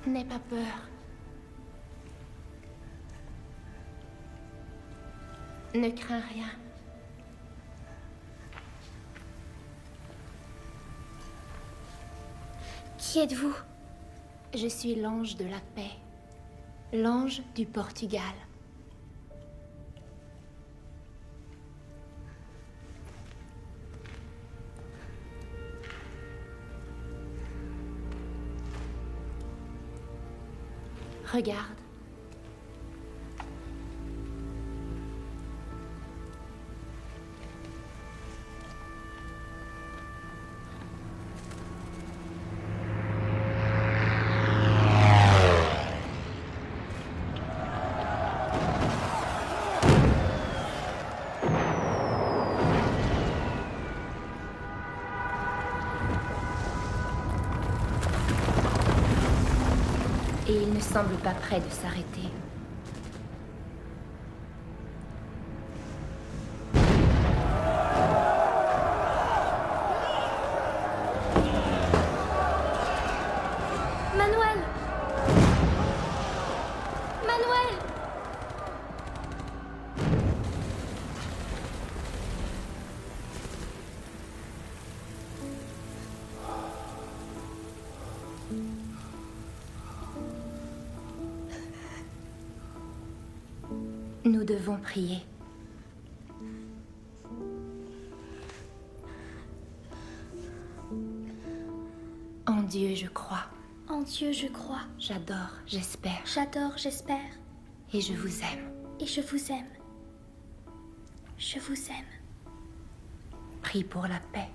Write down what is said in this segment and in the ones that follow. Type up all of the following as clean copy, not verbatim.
N'aie pas peur. Ne crains rien. Qui êtes-vous? Je suis l'ange de la paix. L'ange du Portugal. Regarde. Et il ne semble pas prêt de s'arrêter. Manuel! Manuel! Nous devons prier. En Dieu, je crois. En Dieu, je crois. J'adore, j'espère. J'adore, j'espère. Et je vous aime. Et je vous aime. Je vous aime. Prie pour la paix.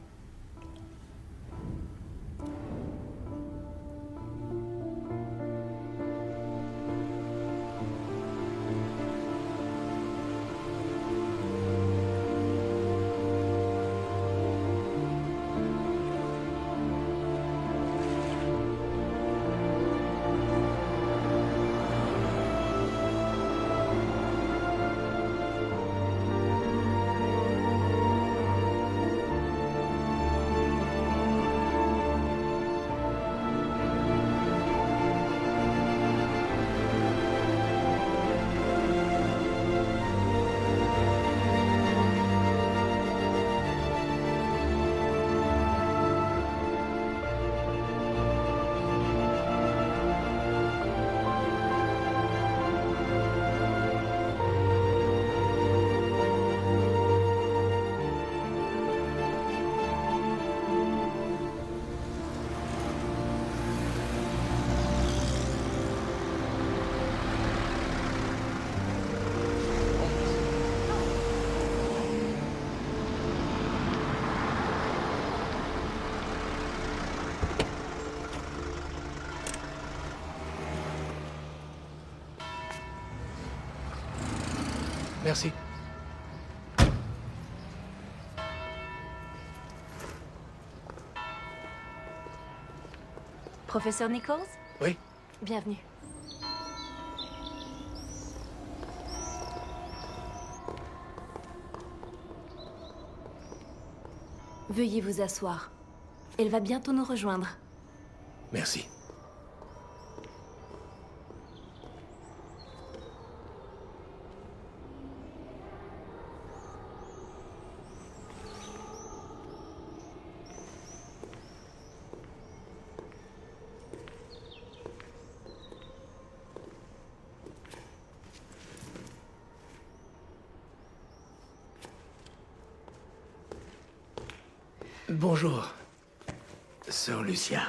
Merci. Professeur Nichols? Oui? Bienvenue. Veuillez vous asseoir. Elle va bientôt nous rejoindre. Merci. Bonjour, Sœur Lucia.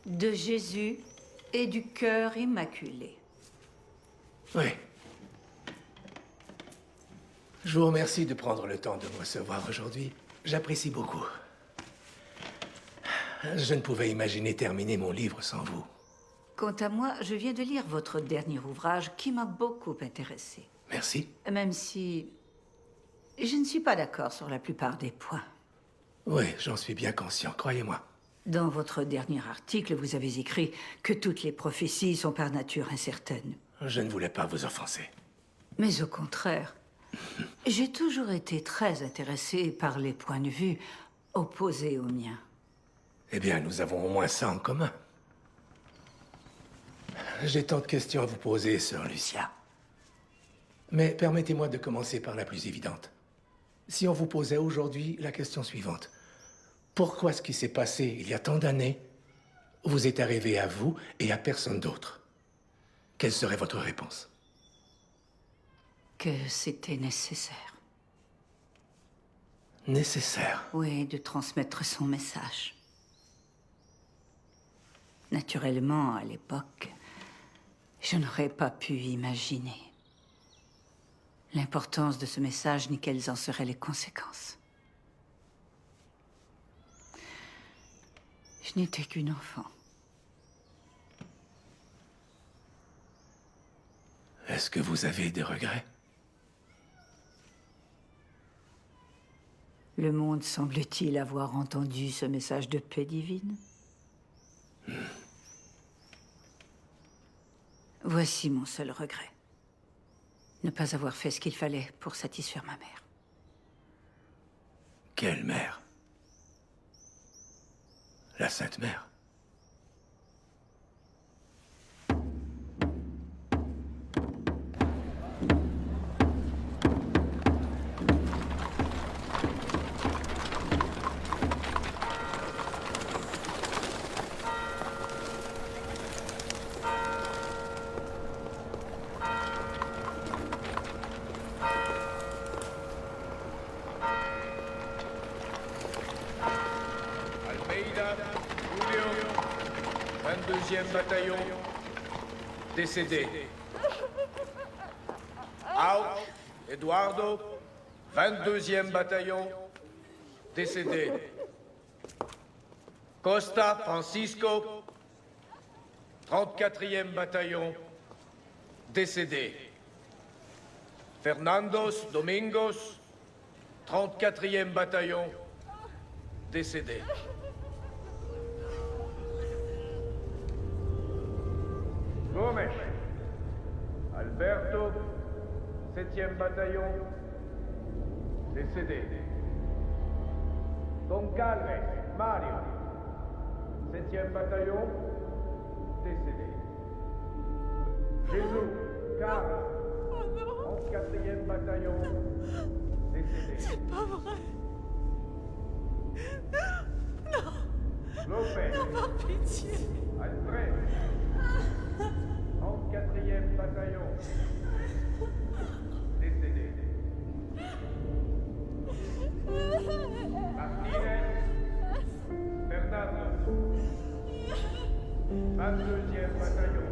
De Jésus et du cœur immaculé. Oui. Je vous remercie de prendre le temps de me recevoir aujourd'hui. J'apprécie beaucoup. Je ne pouvais imaginer terminer mon livre sans vous. Quant à moi, je viens de lire votre dernier ouvrage qui m'a beaucoup intéressé. Merci. Même si je ne suis pas d'accord sur la plupart des points. Oui, j'en suis bien conscient, croyez-moi. Dans votre dernier article, vous avez écrit que toutes les prophéties sont par nature incertaines. Je ne voulais pas vous offenser. Mais au contraire, j'ai toujours été très intéressée par les points de vue opposés aux miens. Eh bien, nous avons au moins ça en commun. J'ai tant de questions à vous poser, Sœur Lucia. Mais permettez-moi de commencer par la plus évidente. Si on vous posait aujourd'hui la question suivante. Pourquoi ce qui s'est passé il y a tant d'années vous est arrivé à vous et à personne d'autre? Quelle serait votre réponse? Que c'était nécessaire. Nécessaire. Oui, de transmettre son message. Naturellement, à l'époque, je n'aurais pas pu imaginer l'importance de ce message ni quelles en seraient les conséquences. Je n'étais qu'une enfant. Est-ce que vous avez des regrets? Le monde semble-t-il avoir entendu ce message de paix divine? Voici mon seul regret. Ne pas avoir fait ce qu'il fallait pour satisfaire ma mère. Quelle mère? La Sainte Mère. Almeida, Julio, 22e bataillon, décédé. Out, Eduardo, 22e bataillon, décédé. Costa, Francisco, 34e bataillon, décédé. Fernandos, Domingos, 34e bataillon, décédé. Gomes, Alberto, 7e bataillon, décédé. Goncalves, Mario, 7e bataillon, décédé. Jésus, Carl, 34e bataillon, décédé. C'est pas vrai. Lopez, Par pitié. Alfred, 34e bataillon, décédé. Martinez, Fernando, 22e bataillon,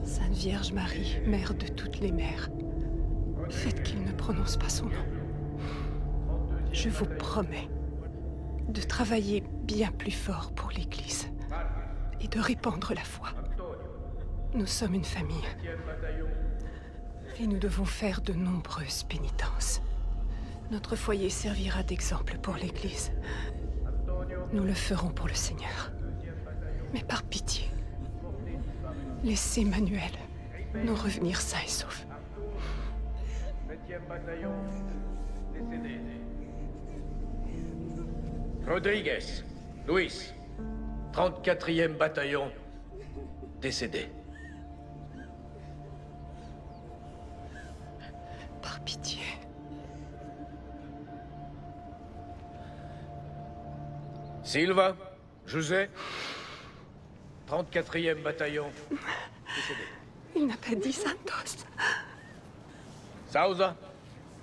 Sainte Vierge Marie, mère de toutes les mères, faites qu'il ne prononce pas son nom. Je vous promets de travailler bien plus fort pour l'Église et de répandre la foi. Nous sommes une famille. 7e bataillon, Et nous devons faire de nombreuses pénitences. Notre foyer servira d'exemple pour l'Église. Nous le ferons pour le Seigneur. Mais par pitié, laissez Manuel nous revenir sains et saufs. 7e bataillon, décédé. Rodriguez, Luis, 34e bataillon, décédé. Par pitié. Silva, José, 34e bataillon, décédé. Il n'a pas dit Santos. Sousa,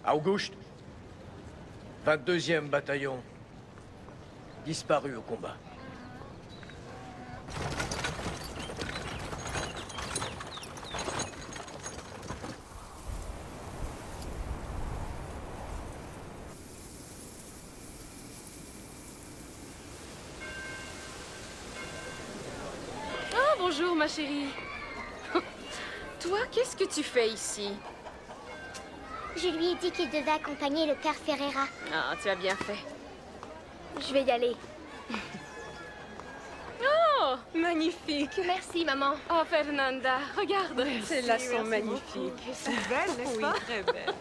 Auguste, 22e bataillon, disparu au combat. Oh, bonjour, ma chérie. Toi, qu'est-ce que tu fais ici? Je lui ai dit qu'il devait accompagner le père Ferreira. Ah, tu as bien fait. Je vais y aller. Oh, Magnifique. Merci, maman. oh Fernanda, regarde. Celles-là sont magnifiques. C'est belle, n'est-ce pas? Très belle.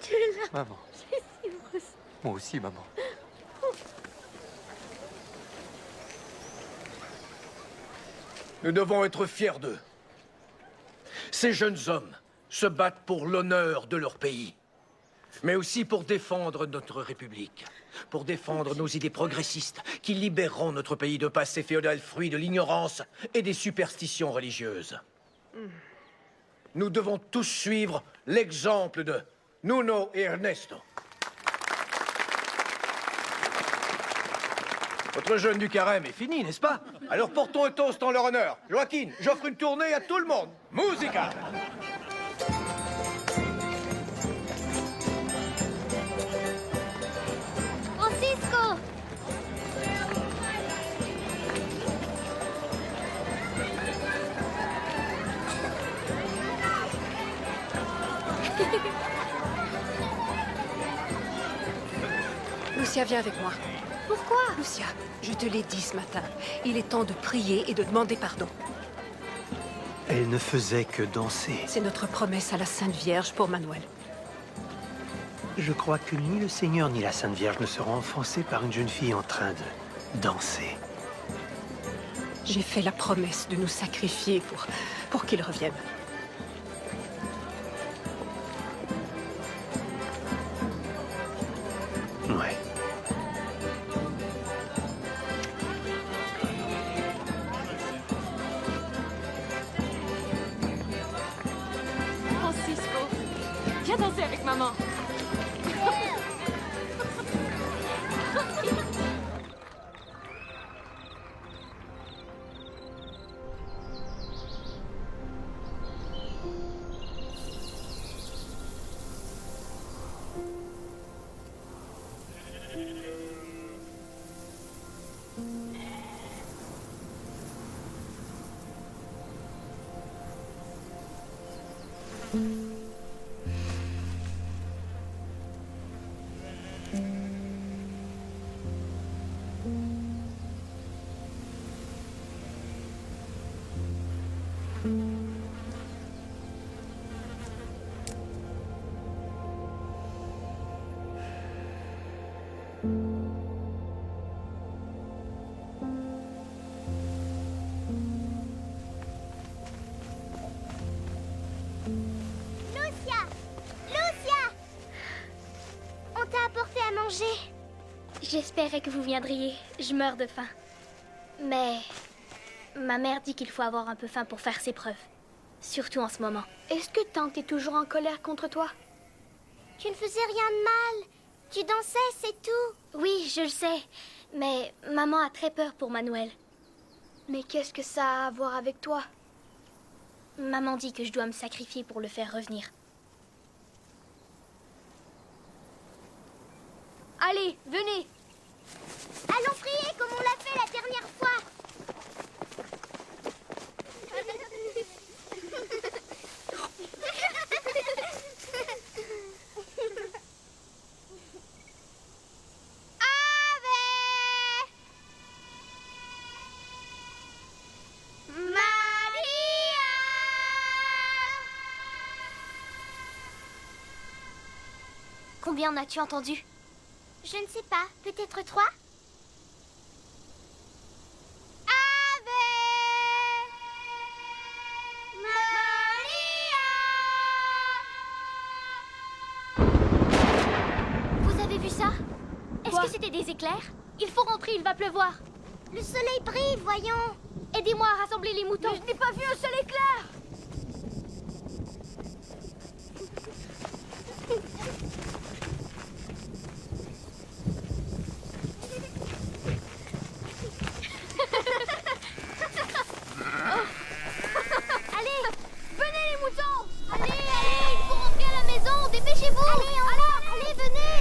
Tu es là. Maman. Moi aussi, maman. Nous devons être fiers d'eux. Ces jeunes hommes se battent pour l'honneur de leur pays, mais aussi pour défendre notre République, pour défendre nos idées progressistes qui libéreront notre pays de passé féodal fruit de l'ignorance et des superstitions religieuses. Nous devons tous suivre l'exemple de Nuno et Ernesto. Votre jeûne du carême est fini, n'est-ce pas? Alors portons un toast en leur honneur. Joaquin, j'offre une tournée à tout le monde. Musica! Francisco! Lucia, viens avec moi. Pourquoi? Lucia, je te l'ai dit ce matin. Il est temps de prier et de demander pardon. Elle ne faisait que danser. C'est notre promesse à la Sainte Vierge pour Manuel. Je crois que ni le Seigneur ni la Sainte Vierge ne seront offensés par une jeune fille en train de danser. J'ai fait la promesse de nous sacrifier pour qu'il revienne. Ouais. Francisco, viens danser avec maman. Lucia! Lucia! On t'a apporté à manger. J'espérais que vous viendriez. Je meurs de faim. Mais Ma mère dit qu'il faut avoir un peu faim pour faire ses preuves. Surtout en ce moment. Est-ce que Tante est toujours en colère contre toi? Tu ne faisais rien de mal. Tu dansais, c'est tout. Oui, je le sais. Mais maman a très peur pour Manuel. Mais qu'est-ce que ça a à voir avec toi? Maman dit que je dois me sacrifier pour le faire revenir. Allez, venez. Allons prier comme on l'a fait la dernière fois. Combien en as-tu entendu? Je ne sais pas, peut-être 3? Vous avez vu ça? Est-ce que c'était des éclairs? Il faut rentrer, il va pleuvoir. Le soleil brille, voyons. Aidez-moi à rassembler les moutons. Mais je n'ai pas vu un seul éclair. Allez, venez les moutons. Allez, il faut rentrer à la maison, dépêchez-vous. Allez, venez.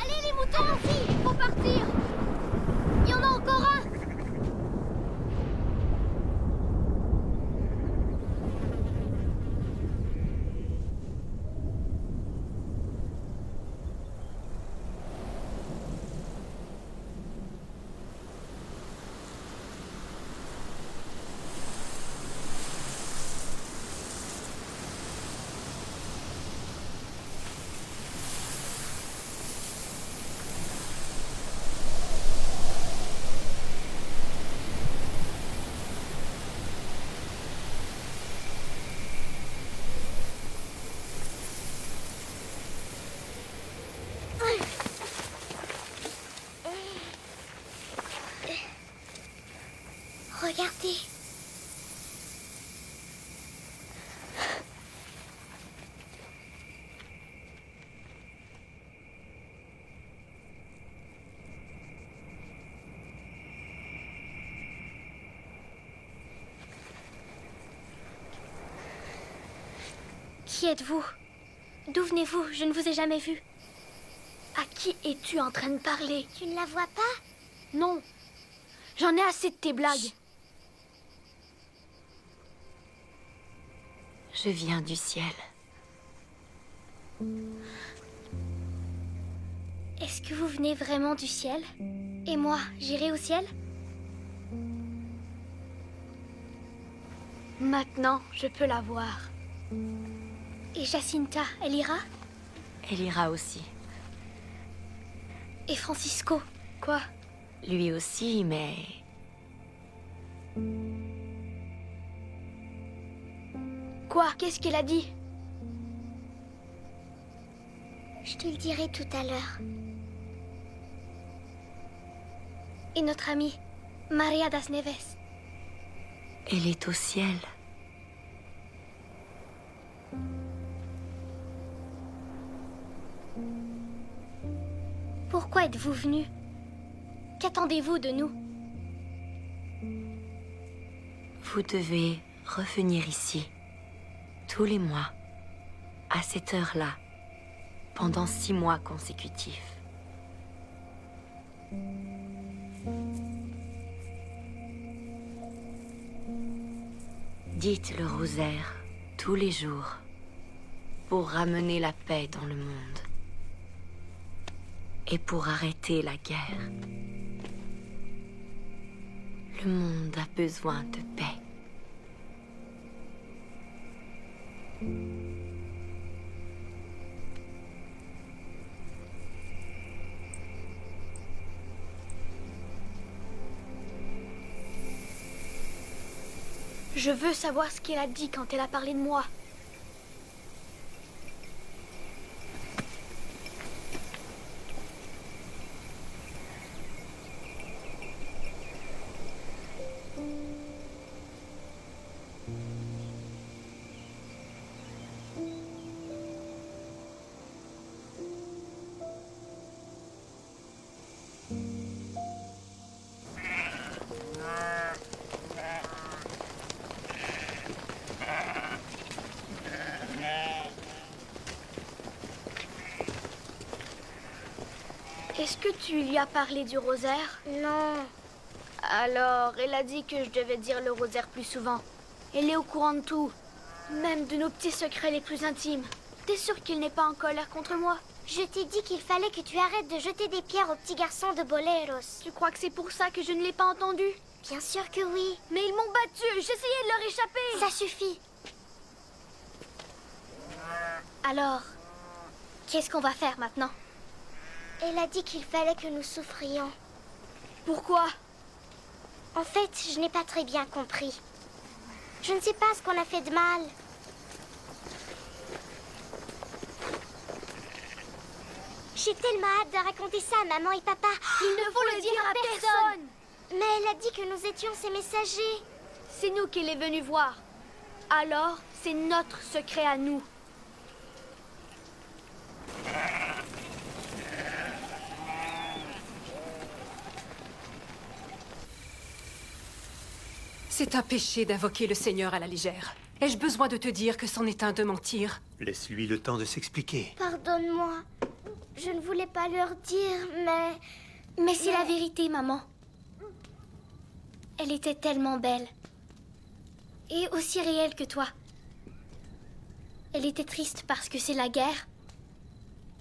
Allez, les moutons aussi. Il faut partir. Il y en a encore un. Regardez. Qui êtes-vous? D'où venez-vous? Je ne vous ai jamais vu. À qui es-tu en train de parler? Tu ne la vois pas? Non. J'en ai assez de tes blagues. Je viens du ciel. Est-ce que vous venez vraiment du ciel? Et moi, j'irai au ciel? Maintenant, je peux la voir. Et Jacinta, elle ira? Elle ira aussi. Et Francisco, quoi? Lui aussi, mais... Quoi? Qu'est-ce qu'elle a dit? Je te le dirai tout à l'heure. Et notre amie, Maria das Neves? Elle est au ciel. Pourquoi êtes-vous venu? Qu'attendez-vous de nous? Vous devez revenir ici, tous les mois, à cette heure-là, pendant 6 mois consécutifs. Dites le rosaire tous les jours pour ramener la paix dans le monde et pour arrêter la guerre. Le monde a besoin de paix. Je veux savoir ce qu'elle a dit quand elle a parlé de moi. Est-ce que tu lui as parlé du rosaire? Non. Alors, elle a dit que je devais dire le rosaire plus souvent. Elle est au courant de tout. Même de nos petits secrets les plus intimes. T'es sûr qu'il n'est pas en colère contre moi? Je t'ai dit qu'il fallait que tu arrêtes de jeter des pierres aux petits garçons de Boleros. Tu crois que c'est pour ça que je ne l'ai pas entendu? Bien sûr que oui. Mais ils m'ont battu. J'essayais de leur échapper. Ça suffit. Alors, qu'est-ce qu'on va faire maintenant? Elle a dit qu'il fallait que nous souffrions. Pourquoi? En fait, je n'ai pas très bien compris. Je ne sais pas ce qu'on a fait de mal. J'ai tellement hâte de raconter ça à maman et papa. Il ne faut le dire à personne. Mais elle a dit que nous étions ses messagers. C'est nous qu'elle est venue voir. Alors, c'est notre secret à nous. C'est un péché d'invoquer le Seigneur à la légère. Ai-je besoin de te dire que c'en est un de mentir? Laisse-lui le temps de s'expliquer. Pardonne-moi. Je ne voulais pas leur dire, mais... Mais c'est la vérité, maman. Elle était tellement belle. Et aussi réelle que toi. Elle était triste parce que c'est la guerre.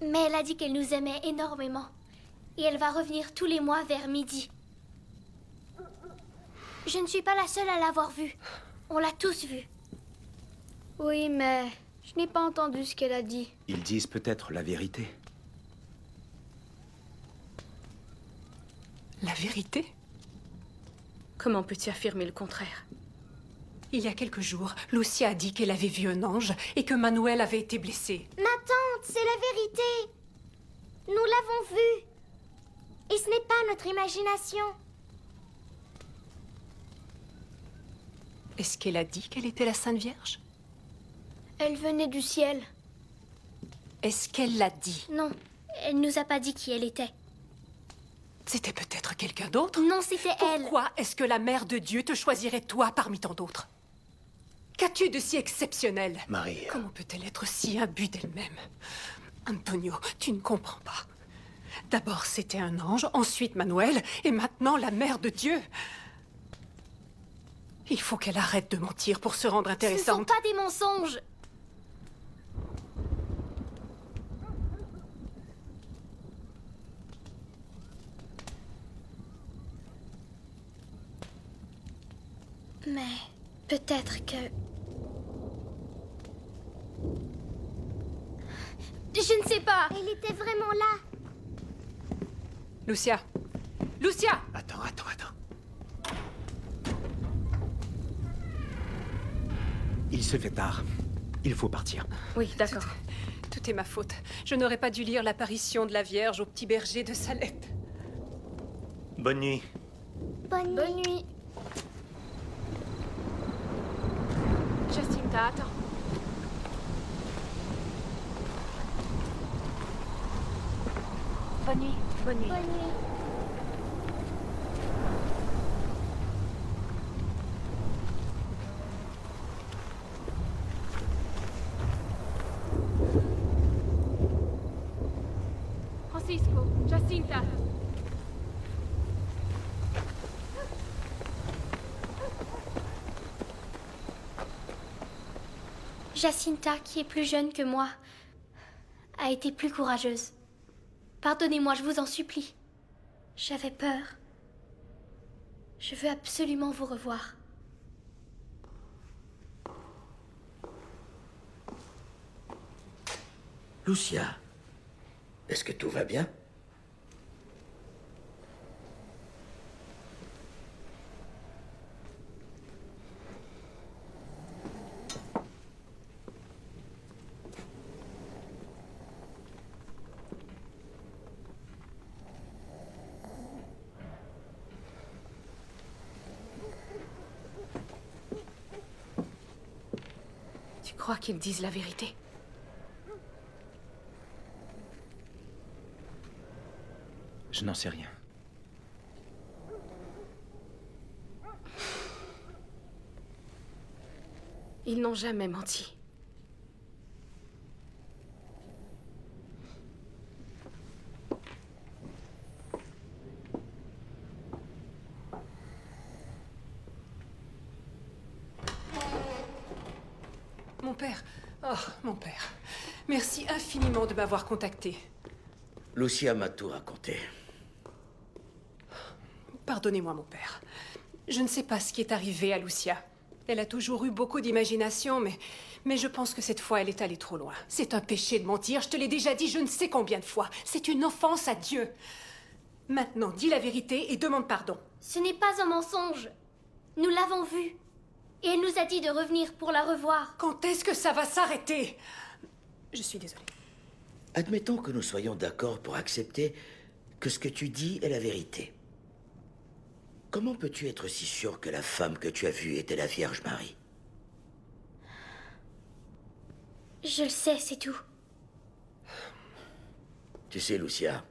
Mais elle a dit qu'elle nous aimait énormément. Et elle va revenir tous les mois vers midi. Je ne suis pas la seule à l'avoir vue. On l'a tous vue. Oui, mais je n'ai pas entendu ce qu'elle a dit. Ils disent peut-être la vérité. La vérité? Comment peux-tu affirmer le contraire? Il y a quelques jours, Lucia a dit qu'elle avait vu un ange et que Manuel avait été blessé. Ma tante, c'est la vérité. Nous l'avons vu. Et ce n'est pas notre imagination. Est-ce qu'elle a dit qu'elle était la Sainte Vierge? Elle venait du ciel. Est-ce qu'elle l'a dit? Non, elle nous a pas dit qui elle était. C'était peut-être quelqu'un d'autre? Non, c'était elle. Pourquoi est-ce que la Mère de Dieu te choisirait toi parmi tant d'autres? Qu'as-tu de si exceptionnel? Marie. Comment peut-elle être si imbue d'elle-même? Antonio, tu ne comprends pas. D'abord c'était un ange, ensuite Manuel, et maintenant la Mère de Dieu. Il faut qu'elle arrête de mentir pour se rendre Ce ne intéressante. sont pas des mensonges. Mais peut-être que... Je ne sais pas. Elle était vraiment là. Lucia! Lucia! Attends. Il se fait tard. Il faut partir. Oui, d'accord. Tout est ma faute. Je n'aurais pas dû lire l'apparition de la Vierge au petit berger de Salette. Bonne nuit. Bonne nuit. Jacinta, attends. Bonne nuit. Bonne nuit. Bonne nuit. Francisco, Jacinta. Jacinta, qui est plus jeune que moi, a été plus courageuse. Pardonnez-moi, je vous en supplie. J'avais peur. Je veux absolument vous revoir. Lucia, est-ce que tout va bien? Tu crois qu'ils disent la vérité? Je n'en sais rien. Ils n'ont jamais menti. Mon père. Oh, mon père. Merci infiniment de m'avoir contacté. Lucia m'a tout raconté. Pardonnez-moi, mon père. Je ne sais pas ce qui est arrivé à Lucia. Elle a toujours eu beaucoup d'imagination, mais je pense que cette fois, elle est allée trop loin. C'est un péché de mentir, je te l'ai déjà dit je ne sais combien de fois. C'est une offense à Dieu. Maintenant, dis la vérité et demande pardon. Ce n'est pas un mensonge. Nous l'avons vue. Et elle nous a dit de revenir pour la revoir. Quand est-ce que ça va s'arrêter? Je suis désolée. Admettons que nous soyons d'accord pour accepter que ce que tu dis est la vérité. Comment peux-tu être si sûr que la femme que tu as vue était la Vierge Marie? Je le sais, c'est tout. Tu sais, Lucia,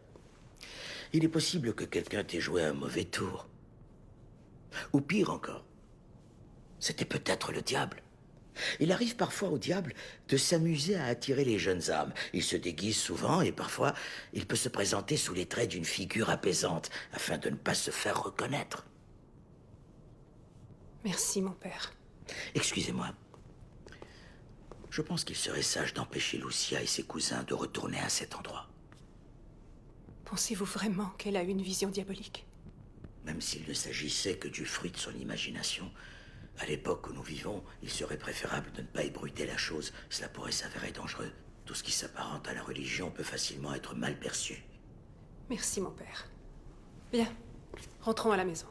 il est possible que quelqu'un t'ait joué un mauvais tour. Ou pire encore, c'était peut-être le diable. Il arrive parfois au diable de s'amuser à attirer les jeunes âmes. Il se déguise souvent et parfois, il peut se présenter sous les traits d'une figure apaisante afin de ne pas se faire reconnaître. Merci, mon père. Excusez-moi. Je pense qu'il serait sage d'empêcher Lucia et ses cousins de retourner à cet endroit. Pensez-vous vraiment qu'elle a une vision diabolique? Même s'il ne s'agissait que du fruit de son imagination, à l'époque où nous vivons, il serait préférable de ne pas ébruiter la chose. Cela pourrait s'avérer dangereux. Tout ce qui s'apparente à la religion peut facilement être mal perçu. Merci, mon père. Bien, rentrons à la maison.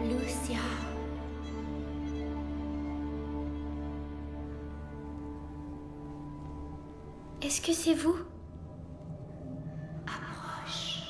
Lucia. Est-ce que c'est vous? Approche.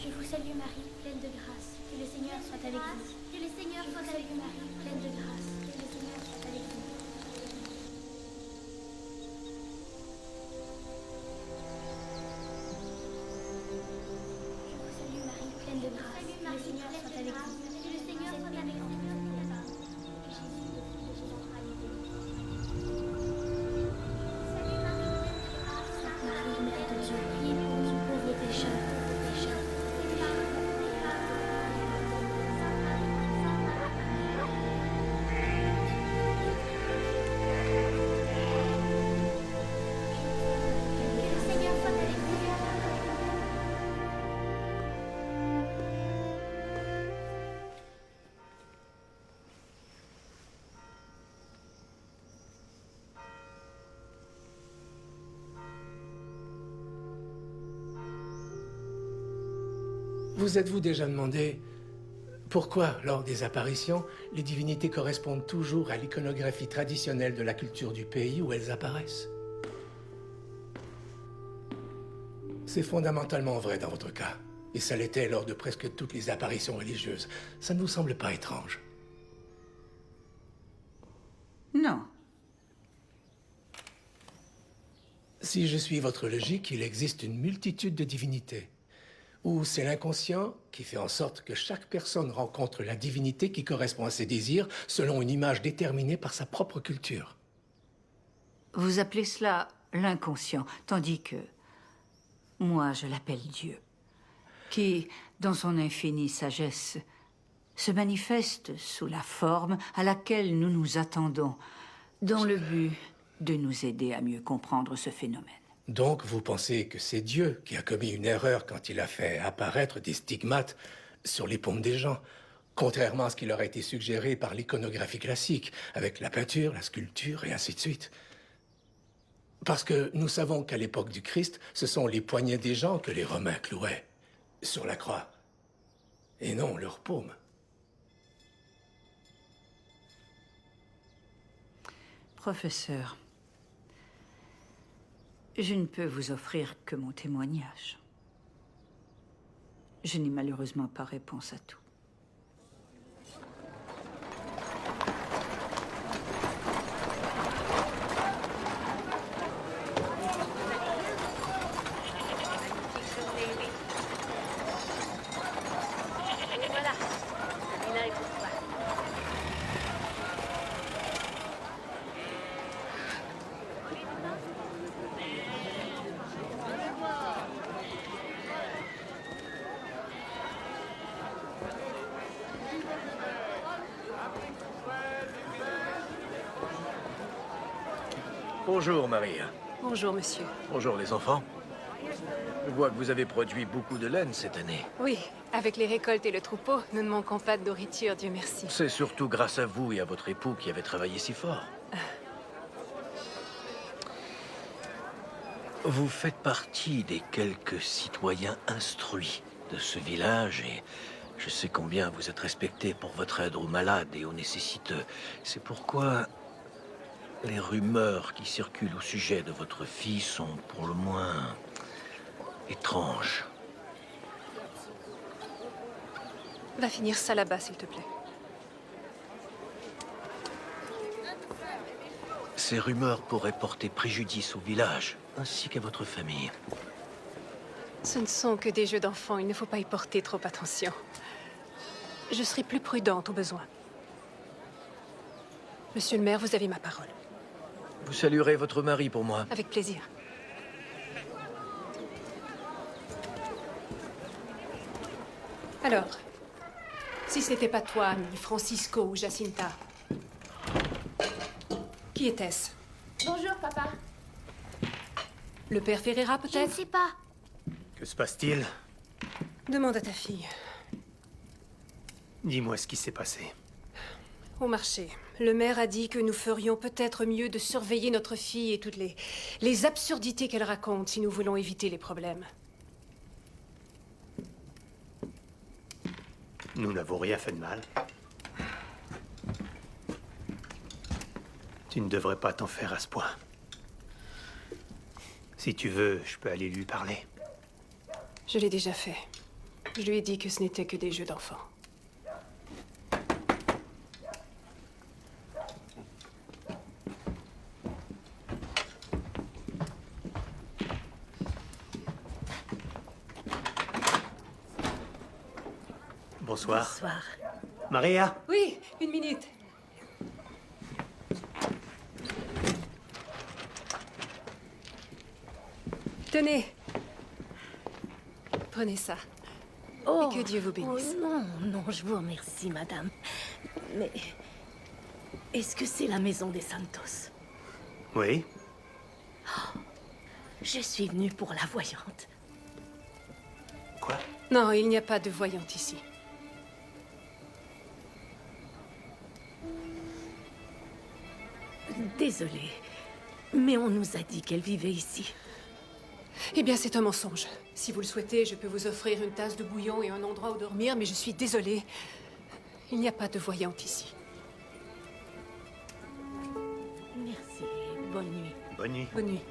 Je vous salue Marie, pleine de grâce. Que le Seigneur soit avec vous. Que le Seigneur soit avec vous Marie, pleine de grâce. Que le Seigneur soit avec vous. Je vous salue Marie, pleine de grâce. Que le Seigneur soit avec vous. Que le Seigneur soit avec vous. Marie, Mère de Dieu, priez pour nous pauvres pécheurs. Vous êtes-vous déjà demandé Pourquoi, lors des apparitions, les divinités correspondent toujours à l'iconographie traditionnelle de la culture du pays où elles apparaissent? C'est fondamentalement vrai dans votre cas. Et ça l'était lors de presque toutes les apparitions religieuses. Ça ne vous semble pas étrange? Non. Si je suis votre logique, il existe une multitude de divinités. Ou c'est l'inconscient qui fait en sorte que chaque personne rencontre la divinité qui correspond à ses désirs selon une image déterminée par sa propre culture. Vous appelez cela l'inconscient, tandis que moi, je l'appelle Dieu, qui, dans son infinie sagesse, se manifeste sous la forme à laquelle nous nous attendons, dans le but de nous aider à mieux comprendre ce phénomène. Donc, vous pensez que c'est Dieu qui a commis une erreur quand il a fait apparaître des stigmates sur les paumes des gens, contrairement à ce qui leur a été suggéré par l'iconographie classique, avec la peinture, la sculpture et ainsi de suite. Parce que nous savons qu'à l'époque du Christ, ce sont les poignets des gens que les Romains clouaient sur la croix, et non leurs paumes. Professeur, je ne peux vous offrir que mon témoignage. Je n'ai malheureusement pas réponse à tout. Bonjour, Maria. Bonjour, monsieur. Bonjour, les enfants. Je vois que vous avez produit beaucoup de laine cette année. Oui, avec les récoltes et le troupeau, nous ne manquons pas de nourriture, Dieu merci. C'est surtout grâce à vous et à votre époux qui avez travaillé si fort. Vous faites partie des quelques citoyens instruits de ce village et je sais combien vous êtes respectés pour votre aide aux malades et aux nécessiteux. C'est pourquoi les rumeurs qui circulent au sujet de votre fille sont pour le moins étranges. Va finir ça là-bas, s'il te plaît. Ces rumeurs pourraient porter préjudice au village, ainsi qu'à votre famille. Ce ne sont que des jeux d'enfants, il ne faut pas y porter trop attention. Je serai plus prudente au besoin. Monsieur le maire, vous avez ma parole. Vous saluerez votre mari pour moi. Avec plaisir. Alors, si ce n'était pas toi, ni Francisco ou Jacinta, qui était-ce? Bonjour, papa. Le père Ferreira, Je ne peut-être? sais pas. Que se passe-t-il? Demande à ta fille. Dis-moi ce qui s'est passé. Au marché, le maire a dit que nous ferions peut-être mieux de surveiller notre fille et toutes les absurdités qu'elle raconte si nous voulons éviter les problèmes. Nous n'avons rien fait de mal. Tu ne devrais pas t'en faire à ce point. Si tu veux, je peux aller lui parler. Je l'ai déjà fait. Je lui ai dit que ce n'était que des jeux d'enfants. Bonsoir. Bonsoir. Maria? Oui, une minute. Tenez. Prenez ça. Oh, Et que Dieu vous bénisse. Oh non, non, je vous remercie, madame. Mais est-ce que c'est la maison des Santos? Oui? Je suis venue pour la voyante. Quoi? Non, il n'y a pas de voyante ici. Désolée, mais on nous a dit qu'elle vivait ici. Eh bien, c'est un mensonge. Si vous le souhaitez, je peux vous offrir une tasse de bouillon et un endroit où dormir, mais je suis désolée. Il n'y a pas de voyante ici. Merci. Bonne nuit. Bonne nuit. Bonne nuit.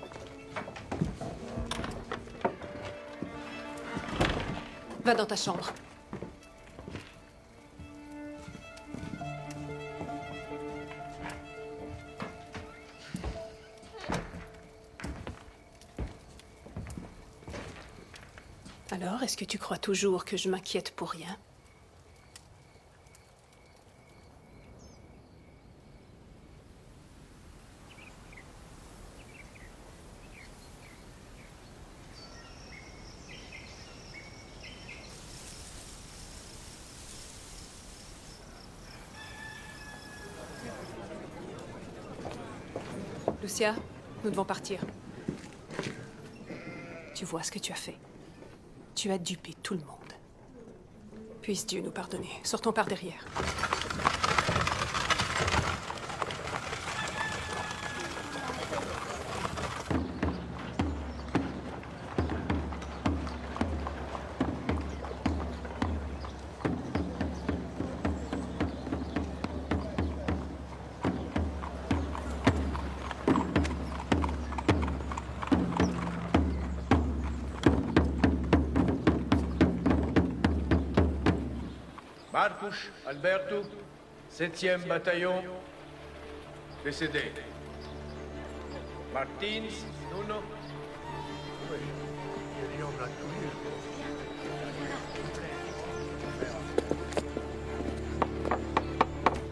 Va dans ta chambre. Alors, est-ce que tu crois toujours que je m'inquiète pour rien? Lucia, nous devons partir. Tu vois ce que tu as fait. Tu as dupé tout le monde. Puisse Dieu nous pardonner. Sortons par derrière. Marcus, Alberto, 7e bataillon, décédé. Martins, Nuno.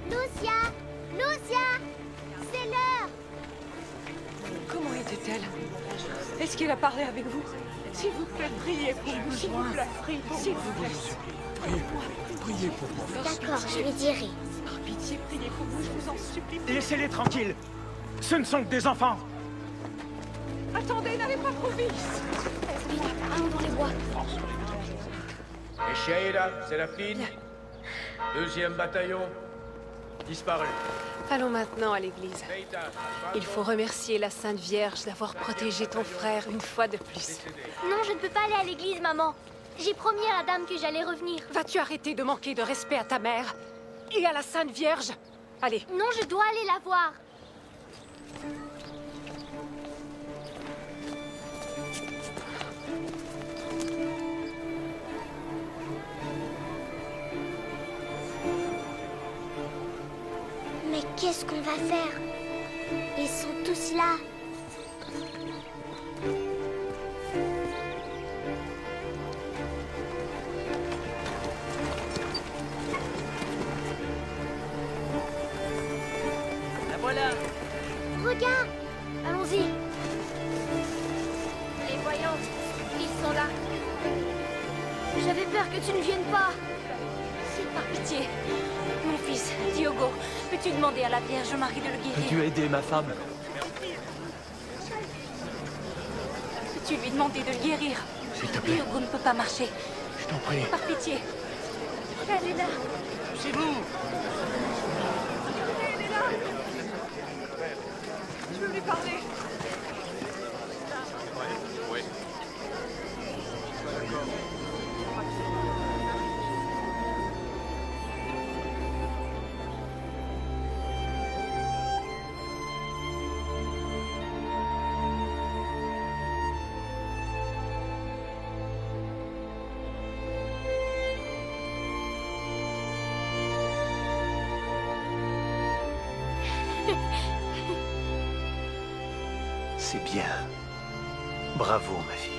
Lucia! Lucia! C'est l'heure! Comment était-elle? Est-ce qu'il a parlé avec vous? S'il vous plaît, priez pour nous, s'il vous plaît. S'il vous plaît. Priez pour moi. D'accord, je lui dirai. Par pitié, priez pour nous, je vous en supplie. Laissez-les tranquilles. Ce ne sont que des enfants. Attendez, n'allez pas trop vite. Vite, allons dans les bois. Echeira, Séraphine, 2e bataillon, disparu. Allons maintenant à l'église. Il faut remercier la Sainte Vierge d'avoir protégé ton frère une fois de plus. Non, je ne peux pas aller à l'église, maman. J'ai promis à la dame que j'allais revenir. Vas-tu arrêter de manquer de respect à ta mère et à la Sainte Vierge? Allez. Non, je dois aller la voir. Mais qu'est-ce qu'on va faire? Ils sont tous là. Voilà. Regarde! Allons-y. Les voyantes, ils sont là. J'avais peur que tu ne viennes pas. C'est par pitié. Mon fils, Diogo, peux-tu demander à la Vierge Marie de le guérir? Peux-tu aider ma femme? Peux-tu lui demander de le guérir? S'il te plaît. Diogo ne peut pas marcher. Je t'en prie. Par pitié. Elle est là. C'est vous! Je veux lui parler. C'est bien. Bravo, ma fille.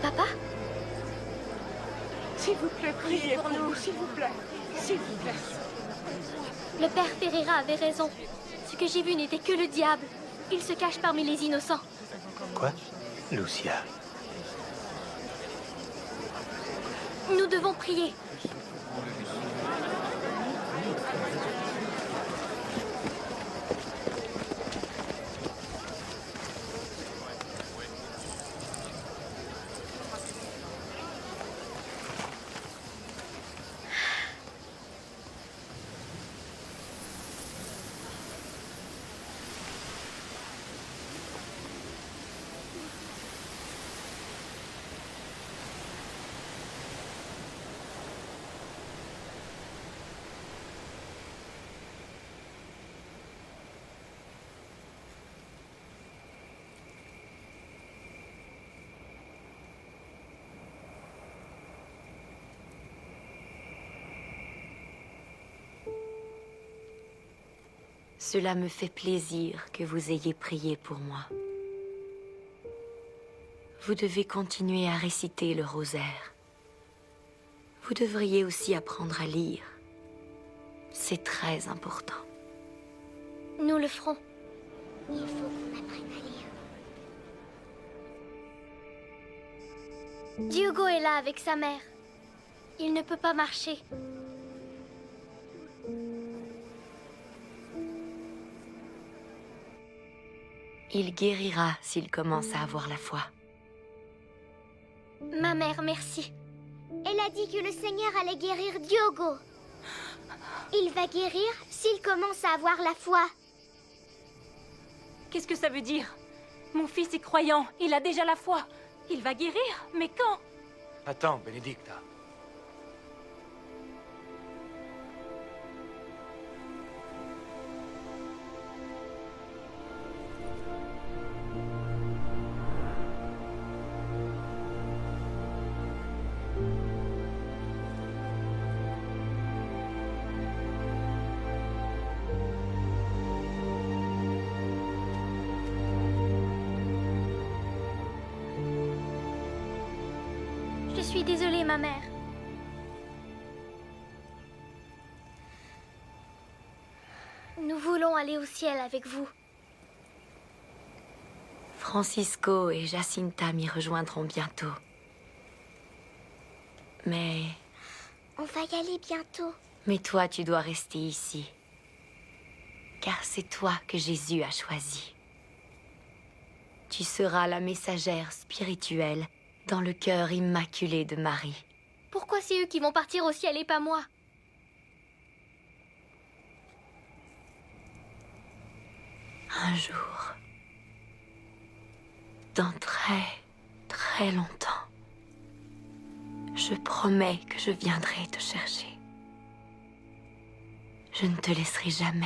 Papa? S'il vous plaît, priez pour nous, s'il vous plaît. S'il vous plaît. Le père Ferreira avait raison. Ce que j'ai vu n'était que le diable. Il se cache parmi les innocents. Quoi? Lucia. Nous devons prier. Cela me fait plaisir que vous ayez prié pour moi. Vous devez continuer à réciter le rosaire. Vous devriez aussi apprendre à lire. C'est très important. Nous le ferons. Il faut qu'on apprenne à lire. Diogo est là avec sa mère. Il ne peut pas marcher. Il guérira s'il commence à avoir la foi. Ma mère, merci. Elle a dit que le Seigneur allait guérir Diogo. Il va guérir s'il commence à avoir la foi. Qu'est-ce que ça veut dire? Mon fils est croyant, il a déjà la foi. Il va guérir, mais quand? Attends, Benedicta. Je suis désolée, ma mère. Nous voulons aller au ciel avec vous. Francisco et Jacinta m'y rejoindront bientôt. Mais On va y aller bientôt. toi, tu dois rester ici. Car c'est toi que Jésus a choisi. Tu seras la messagère spirituelle dans le cœur immaculé de Marie. Pourquoi c'est eux qui vont partir au ciel et pas moi? Un jour, dans très, très longtemps, je promets que je viendrai te chercher. Je ne te laisserai jamais,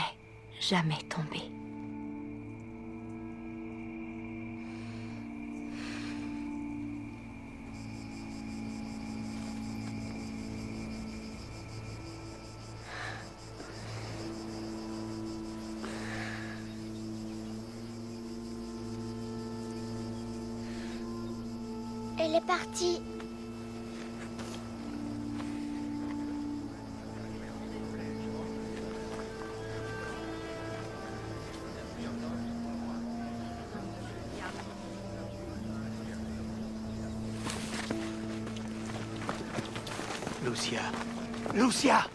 jamais tomber. Elle est partie. Lucia. Lucia!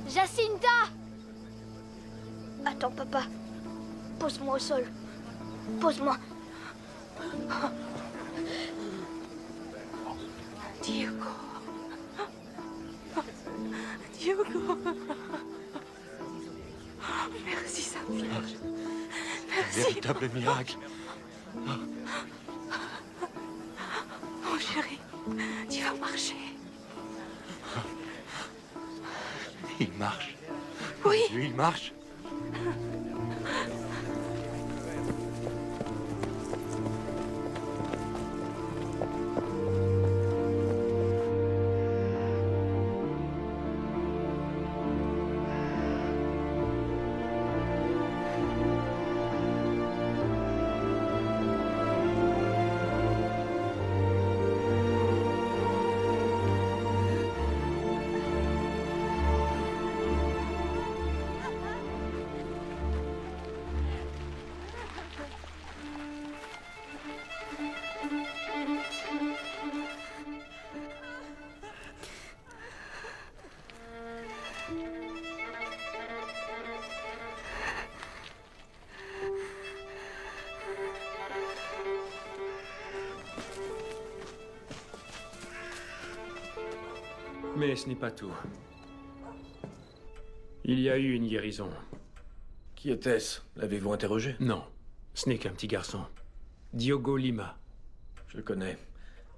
Jacinta! Attends, papa. Pose-moi au sol. Pose-moi. Diogo. Diogo. Merci, Sainte Vierge. Merci. Véritable miracle. Mon chéri, tu vas marcher. Il marche. Oui. Lui, il marche. Mais ce n'est pas tout. Il y a eu une guérison. Qui était-ce? L'avez-vous interrogé? Non, ce n'est qu'un petit garçon. Diogo Lima. Je le connais.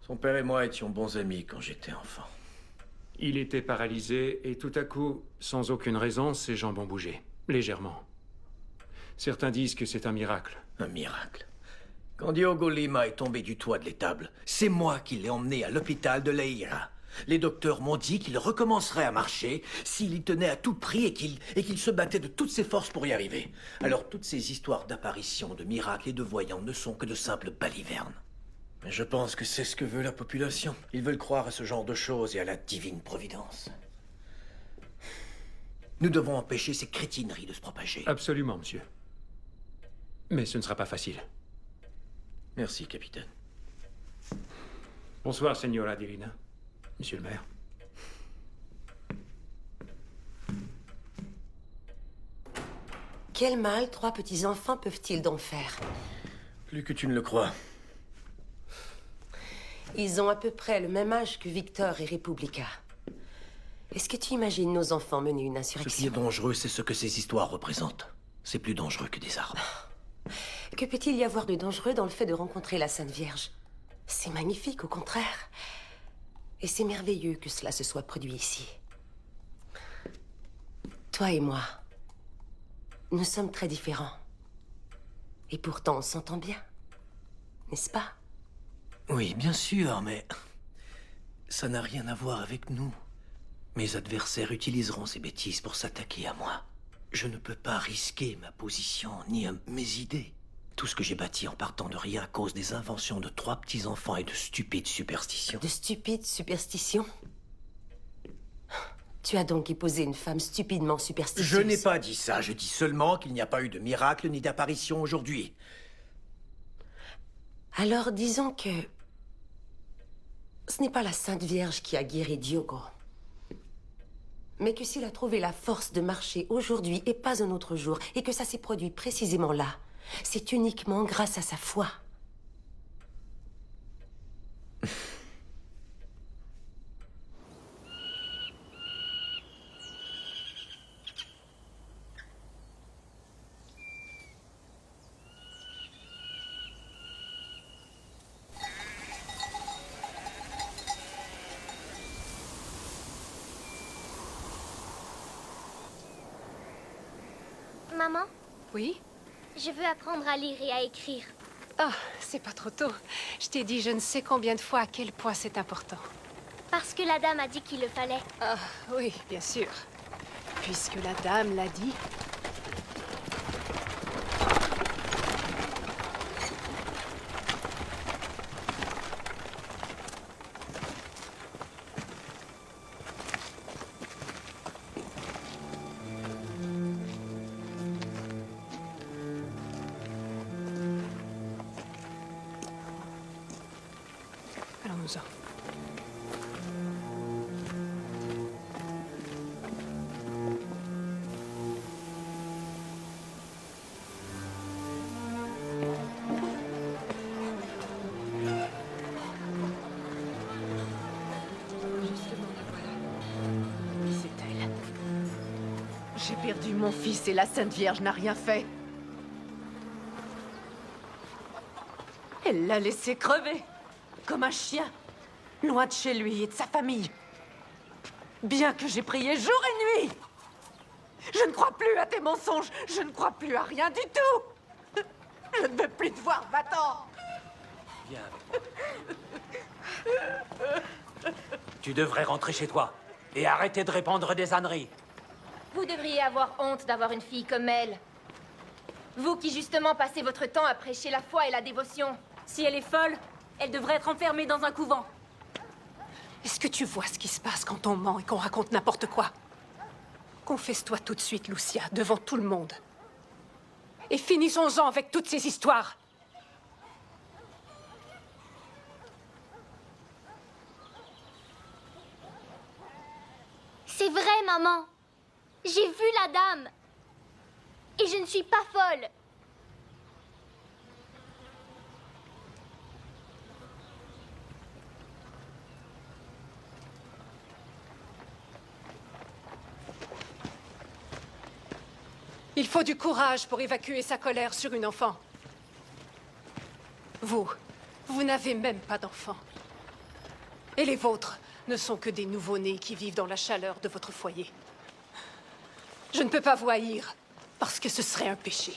Son père et moi étions bons amis quand j'étais enfant. Il était paralysé et tout à coup, sans aucune raison, ses jambes ont bougé. Légèrement. Certains disent que c'est un miracle. Un miracle. Quand Diogo Lima est tombé du toit de l'étable, c'est moi qui l'ai emmené à l'hôpital de Leiria. Les docteurs m'ont dit qu'il recommencerait à marcher s'il y tenait à tout prix et qu'il se battait de toutes ses forces pour y arriver. Alors toutes ces histoires d'apparitions, de miracles et de voyants ne sont que de simples balivernes. Mais je pense que c'est ce que veut la population. Ils veulent croire à ce genre de choses et à la divine providence. Nous devons empêcher ces crétineries de se propager. Absolument, monsieur. Mais ce ne sera pas facile. Merci, capitaine. Bonsoir, Signora Divina. Monsieur le maire. Quel mal 3 petits-enfants peuvent-ils donc faire? Plus que tu ne le crois. Ils ont à peu près le même âge que Victor et Republica. Est-ce que tu imagines nos enfants mener une insurrection? Ce qui est dangereux, c'est ce que ces histoires représentent. C'est plus dangereux que des armes. Que peut-il y avoir de dangereux dans le fait de rencontrer la Sainte Vierge? C'est magnifique, au contraire. Et c'est merveilleux que cela se soit produit ici. Toi et moi, nous sommes très différents. Et pourtant, on s'entend bien. N'est-ce pas? Oui, bien sûr, mais ça n'a rien à voir avec nous. Mes adversaires utiliseront ces bêtises pour s'attaquer à moi. Je ne peux pas risquer ma position ni mes idées. Tout ce que j'ai bâti en partant de rien à cause des inventions de 3 petits-enfants et de stupides superstitions. De stupides superstitions? Tu as donc épousé une femme stupidement superstitieuse. Je n'ai pas dit ça. Je dis seulement qu'il n'y a pas eu de miracle ni d'apparition aujourd'hui. Alors disons que ce n'est pas la Sainte Vierge qui a guéri Diogo. Mais que s'il a trouvé la force de marcher aujourd'hui et pas un autre jour, et que ça s'est produit précisément là, c'est uniquement grâce à sa foi. Maman, Oui? je veux apprendre à lire et à écrire. Ah, c'est pas trop tôt. Je t'ai dit je ne sais combien de fois à quel point c'est important. Parce que la dame a dit qu'il le fallait. Ah, oui, bien sûr. Puisque la dame l'a dit. Allons-en. J'ai perdu mon fils et la Sainte Vierge n'a rien fait. Elle l'a laissé crever, comme un chien, loin de chez lui et de sa famille. Bien que j'ai prié jour et nuit, je ne crois plus à tes mensonges, je ne crois plus à rien du tout. Je ne veux plus te voir, va-t'en. Viens avec moi. Tu devrais rentrer chez toi et arrêter de répandre des âneries. Vous devriez avoir honte d'avoir une fille comme elle. Vous qui justement passez votre temps à prêcher la foi et la dévotion. Si elle est folle, elle devrait être enfermée dans un couvent. Est-ce que tu vois ce qui se passe quand on ment et qu'on raconte n'importe quoi? Confesse-toi tout de suite, Lucia, devant tout le monde. Et finissons-en avec toutes ces histoires. C'est vrai, maman. J'ai vu la dame. Et je ne suis pas folle. Il faut du courage pour évacuer sa colère sur une enfant. Vous n'avez même pas d'enfant. Et les vôtres ne sont que des nouveau-nés qui vivent dans la chaleur de votre foyer. Je ne peux pas vous haïr, parce que ce serait un péché.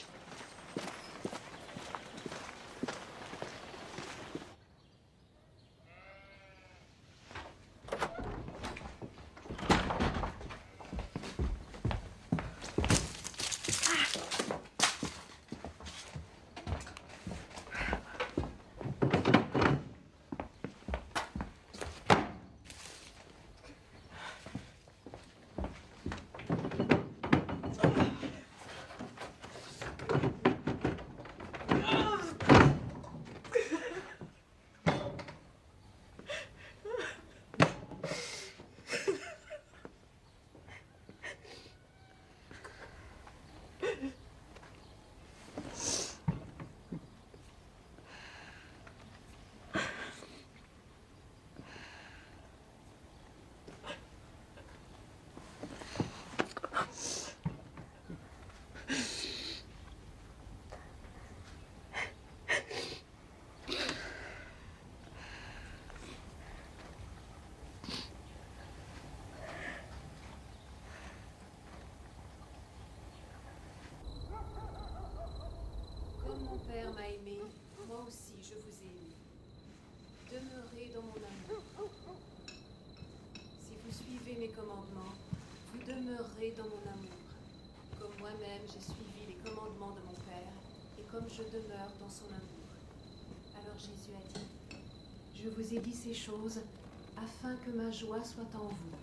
m'a aimé, moi aussi je vous ai aimé. Demeurez dans mon amour. Si vous suivez mes commandements, vous demeurerez dans mon amour. Comme moi-même j'ai suivi les commandements de mon Père, et comme je demeure dans son amour. Alors Jésus a dit, je vous ai dit ces choses afin que ma joie soit en vous,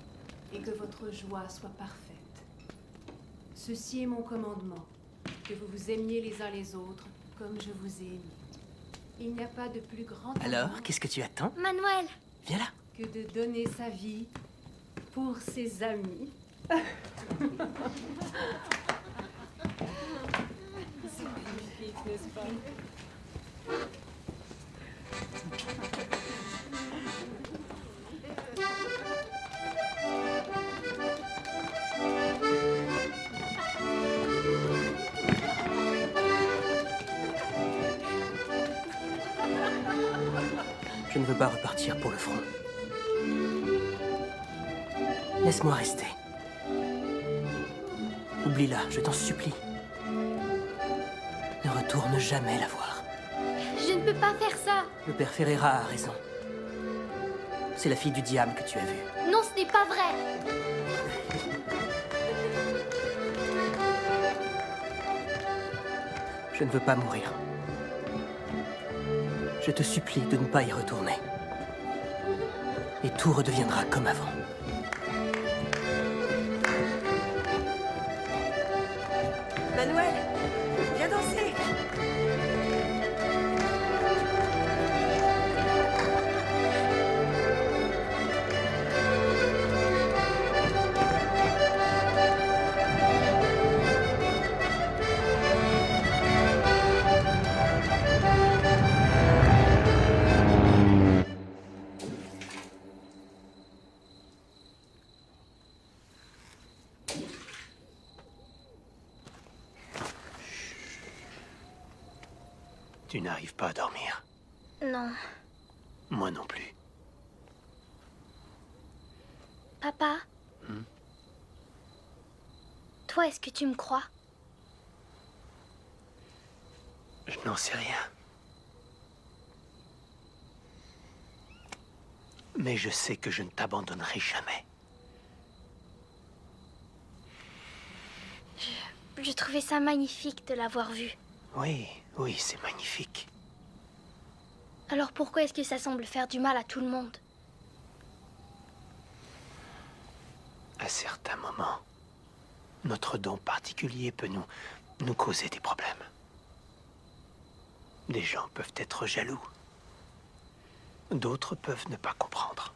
et que votre joie soit parfaite. Ceci est mon commandement, que vous vous aimiez les uns les autres, comme je vous ai aimé. Il n'y a pas de plus grand Alors, qu'est-ce que tu attends? Manuel! Viens là. que de donner sa vie pour ses amis. C'est magnifique, n'est-ce pas? Je ne veux pas repartir pour le front. Laisse-moi rester. Oublie-la, je t'en supplie. Ne retourne jamais la voir. Je ne peux pas faire ça. Le père Ferreira a raison. C'est la fille du diable que tu as vue. Non, ce n'est pas vrai. Je ne veux pas mourir. Je te supplie de ne pas y retourner. Et tout redeviendra comme avant. Manuel, viens danser. Tu n'arrives pas à dormir. Non. Moi non plus. Papa? Toi, est-ce que tu me crois? Je n'en sais rien. Mais je sais que je ne t'abandonnerai jamais. Je trouvais ça magnifique de l'avoir vu. Oui, oui, c'est magnifique. Alors pourquoi est-ce que ça semble faire du mal à tout le monde? À certains moments, notre don particulier peut nous causer des problèmes. Des gens peuvent être jaloux. D'autres peuvent ne pas comprendre.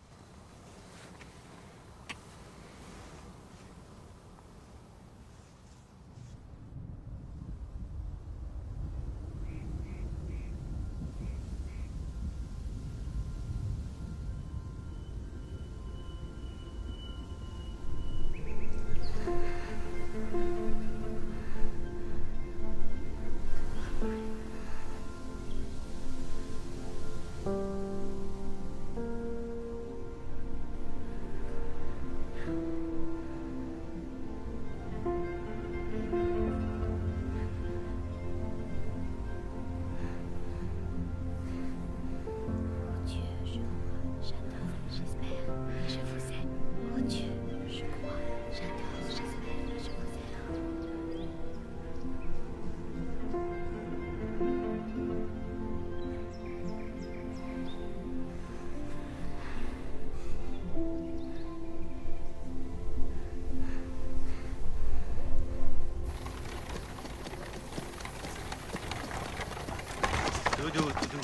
Doudou, Doudou.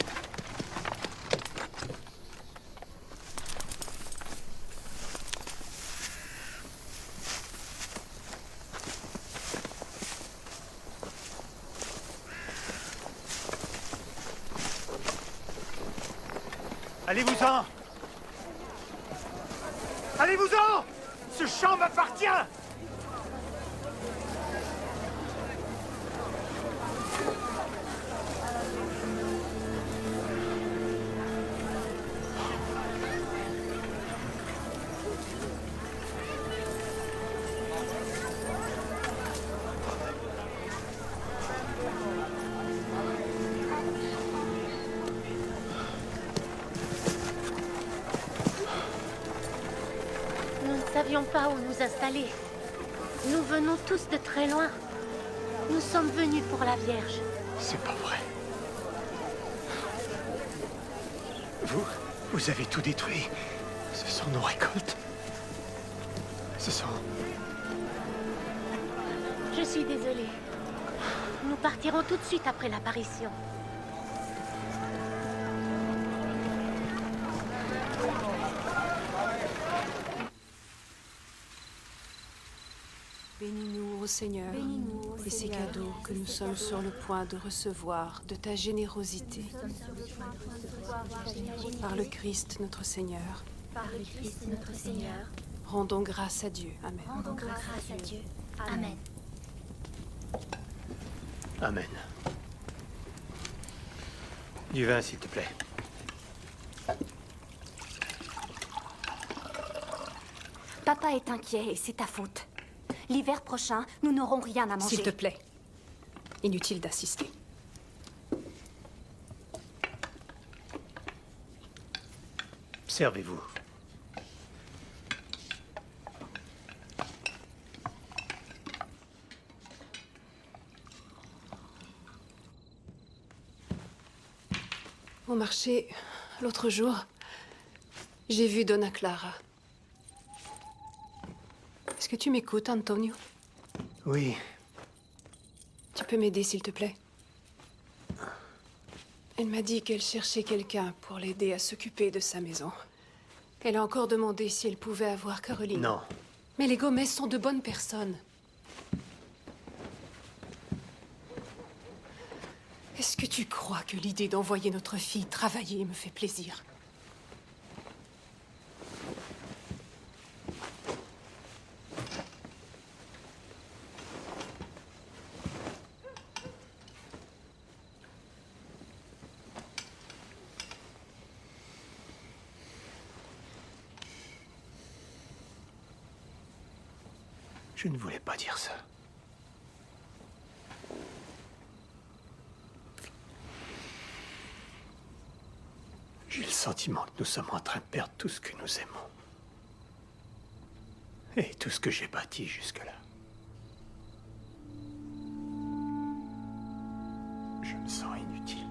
Allez-vous-en! Allez-vous-en! Ce champ m'appartient! savions pas où nous installer. Nous venons tous de très loin. Nous sommes venus pour la Vierge. C'est pas vrai. Vous avez tout détruit. Ce sont nos récoltes. Ce sont... Je suis désolée. Nous partirons tout de suite après l'apparition. Bénis-nous, ô Seigneur, et ces cadeaux que nous sommes sur le point de recevoir de ta générosité. Par le Christ notre Seigneur. Rendons grâce à Dieu. Amen. Amen. Amen. Du vin, s'il te plaît. Papa est inquiet et c'est ta faute. L'hiver prochain, nous n'aurons rien à manger. S'il te plaît. Inutile d'assister. Servez-vous. Au marché, l'autre jour, j'ai vu Donna Clara. Est-ce que tu m'écoutes, Antonio? Oui. Tu peux m'aider, s'il te plaît? Elle m'a dit qu'elle cherchait quelqu'un pour l'aider à s'occuper de sa maison. Elle a encore demandé si elle pouvait avoir Caroline. Non. Mais les Gomez sont de bonnes personnes. Est-ce que tu crois que l'idée d'envoyer notre fille travailler me fait plaisir? Je ne voulais pas dire ça. J'ai le sentiment que nous sommes en train de perdre tout ce que nous aimons. Et tout ce que j'ai bâti jusque-là. Je me sens inutile.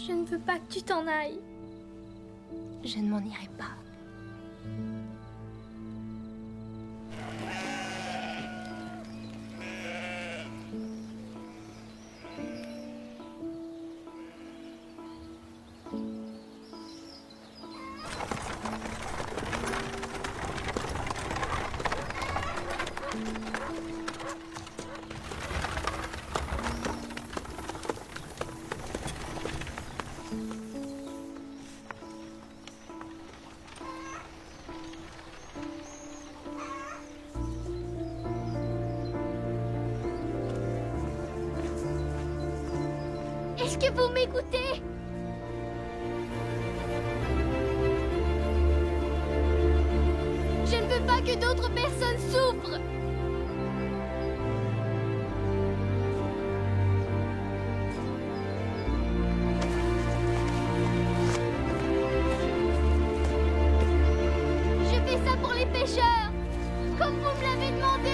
Je ne veux pas que tu t'en ailles. Je ne m'en irai pas. Est-ce que vous m'écoutez? Je ne veux pas que d'autres personnes souffrent. Je fais ça pour les pêcheurs, comme vous me l'avez demandé.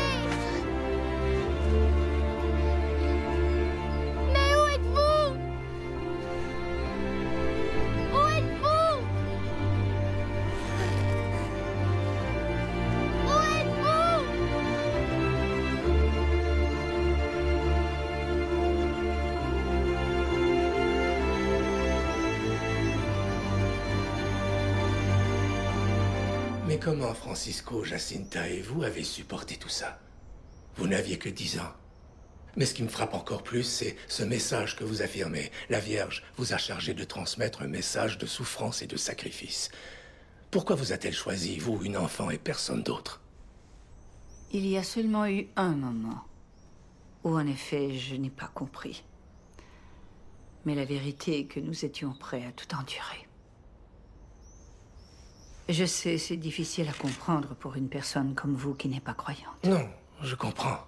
Mais où êtes-vous? Où êtes-vous? Où êtes-vous? Mais comment Francisco, Jacinta et vous avez supporté tout ça? Vous n'aviez que 10 ans. Mais ce qui me frappe encore plus, c'est ce message que vous affirmez. La Vierge vous a chargé de transmettre un message de souffrance et de sacrifice. Pourquoi vous a-t-elle choisi, vous, une enfant, et personne d'autre? Il y a seulement eu un moment où, en effet, je n'ai pas compris. Mais la vérité est que nous étions prêts à tout endurer. Je sais, c'est difficile à comprendre pour une personne comme vous qui n'est pas croyante. Non, je comprends.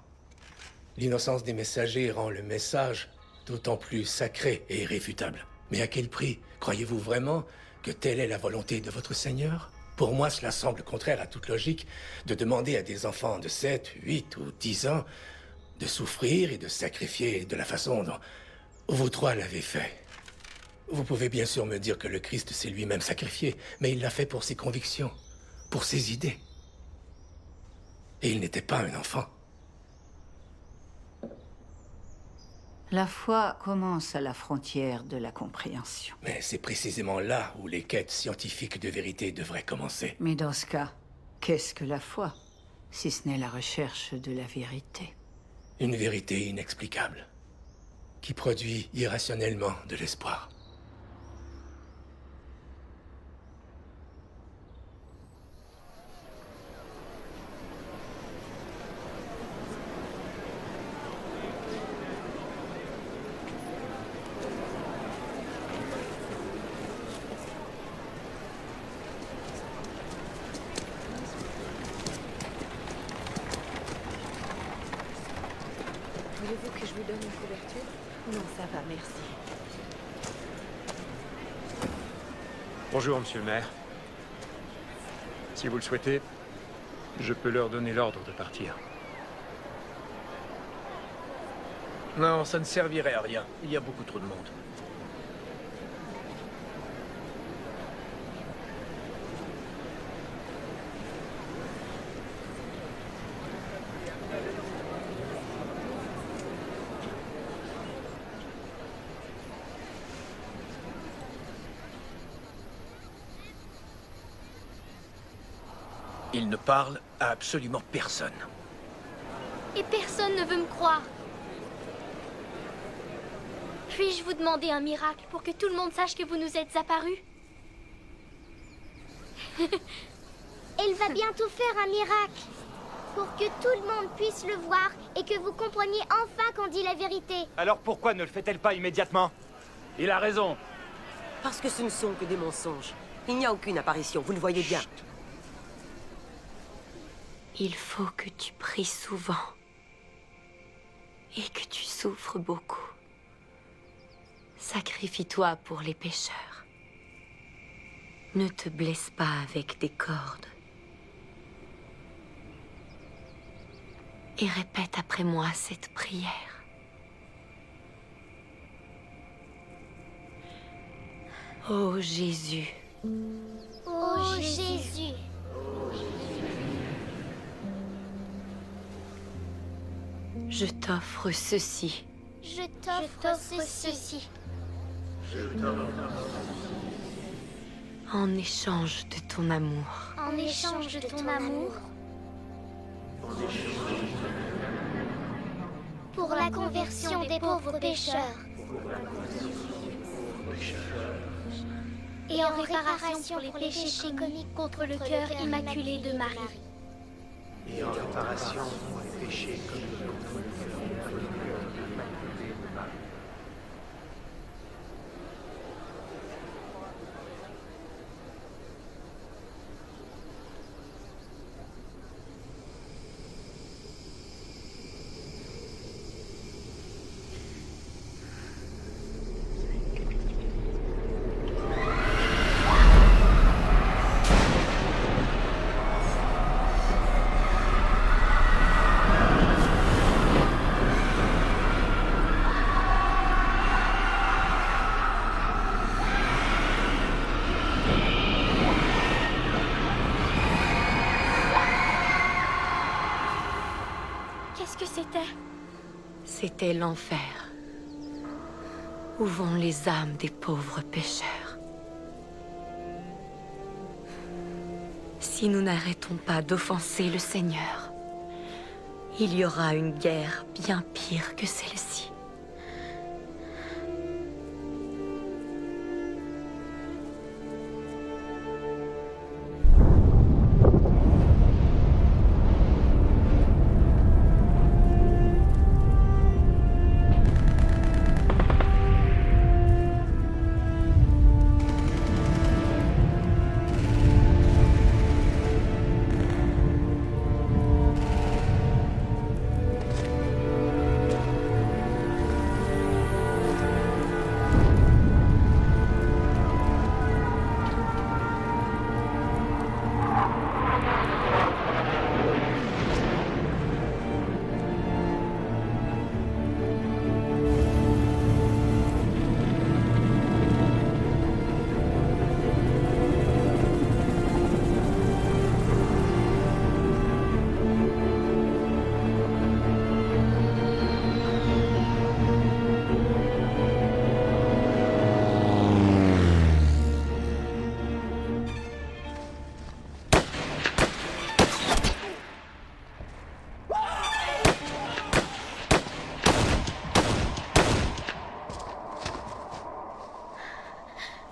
L'innocence des messagers rend le message d'autant plus sacré et irréfutable. Mais à quel prix? Croyez-vous vraiment que telle est la volonté de votre Seigneur? Pour moi, cela semble contraire à toute logique de demander à des enfants de 7, 8 ou 10 ans de souffrir et de sacrifier de la façon dont vous trois l'avez fait. Vous pouvez bien sûr me dire que le Christ s'est lui-même sacrifié, mais il l'a fait pour ses convictions, pour ses idées. Et il n'était pas un enfant. La foi commence à la frontière de la compréhension. Mais c'est précisément là où les quêtes scientifiques de vérité devraient commencer. Mais dans ce cas, qu'est-ce que la foi, si ce n'est la recherche de la vérité? Une vérité inexplicable, qui produit irrationnellement de l'espoir. Voulez-vous que je vous donne une couverture? Non, ça va, merci. Bonjour, monsieur le maire. Si vous le souhaitez, je peux leur donner l'ordre de partir. Non, ça ne servirait à rien. Il y a beaucoup trop de monde. Il ne parle à absolument personne. Et personne ne veut me croire. Puis-je vous demander un miracle pour que tout le monde sache que vous nous êtes apparus? Elle va bientôt faire un miracle. Pour que tout le monde puisse le voir et que vous compreniez enfin qu'on dit la vérité. Alors pourquoi ne le fait-elle pas immédiatement? Il a raison. Parce que ce ne sont que des mensonges. Il n'y a aucune apparition, vous le voyez bien. Il faut que tu pries souvent. Et que tu souffres beaucoup. Sacrifie-toi pour les pécheurs. Ne te blesse pas avec des cordes. Et répète après moi cette prière. Ô Jésus. Ô Jésus. Je t'offre ceci. Je t'offre ceci. En échange de ton amour. En échange de ton amour. Pour la conversion des pauvres pécheurs. Et en réparation pour les péchés commis contre le cœur immaculé de Marie. Et en réparation pour les péchés commis contre le cœur immaculé de Marie. Qu'est-ce que c'était? C'était l'enfer. Où vont les âmes des pauvres pécheurs? Si nous n'arrêtons pas d'offenser le Seigneur, il y aura une guerre bien pire que celle-ci.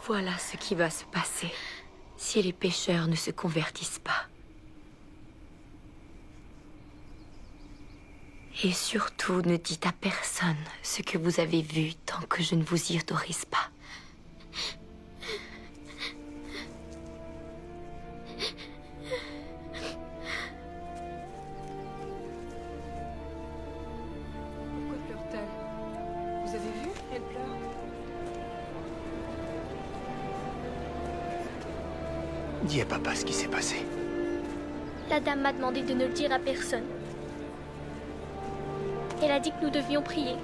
Voilà ce qui va se passer si les pécheurs ne se convertissent pas. Et surtout, ne dites à personne ce que vous avez vu tant que je ne vous y autorise pas. Pourquoi pleure-t-elle? Vous avez vu? Elle pleure. Dis à papa ce qui s'est passé. La dame m'a demandé de ne le dire à personne. Elle a dit que nous devions prier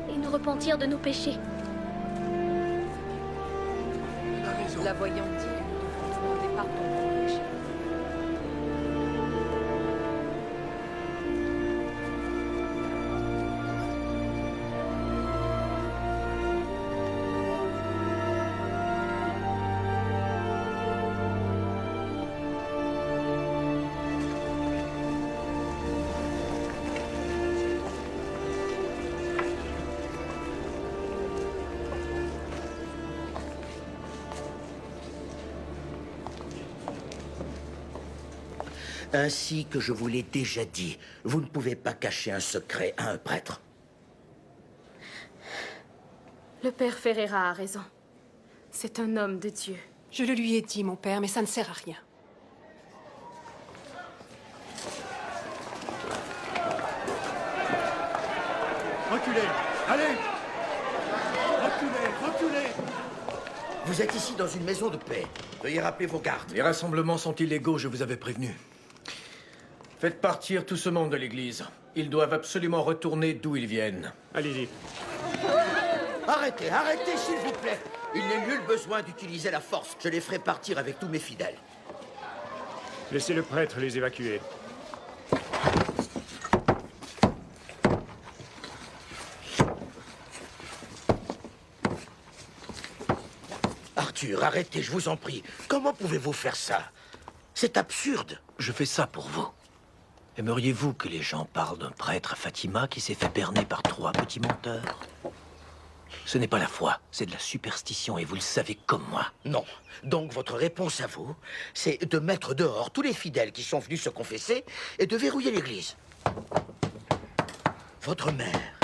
et nous repentir de nos péchés. La voyant dire, nous devons demander pardon pour nos péchés. Ainsi que je vous l'ai déjà dit, vous ne pouvez pas cacher un secret à un prêtre. Le père Ferreira a raison. C'est un homme de Dieu. Je le lui ai dit, mon père, mais ça ne sert à rien. Reculez! Allez! Reculez! Reculez! Vous êtes ici dans une maison de paix. Veuillez rappeler vos gardes. Les rassemblements sont illégaux, je vous avais prévenu. Faites partir tout ce monde de l'église. Ils doivent absolument retourner d'où ils viennent. Allez-y. Arrêtez, arrêtez, s'il vous plaît. Il n'est nul besoin d'utiliser la force. Je les ferai partir avec tous mes fidèles. Laissez le prêtre les évacuer. Arthur, arrêtez, je vous en prie. Comment pouvez-vous faire ça? C'est absurde. Je fais ça pour vous. Aimeriez-vous que les gens parlent d'un prêtre à Fatima qui s'est fait berner par 3 petits menteurs? Ce n'est pas la foi, c'est de la superstition et vous le savez comme moi. Non. Donc votre réponse à vous, c'est de mettre dehors tous les fidèles qui sont venus se confesser et de verrouiller l'église. Votre mère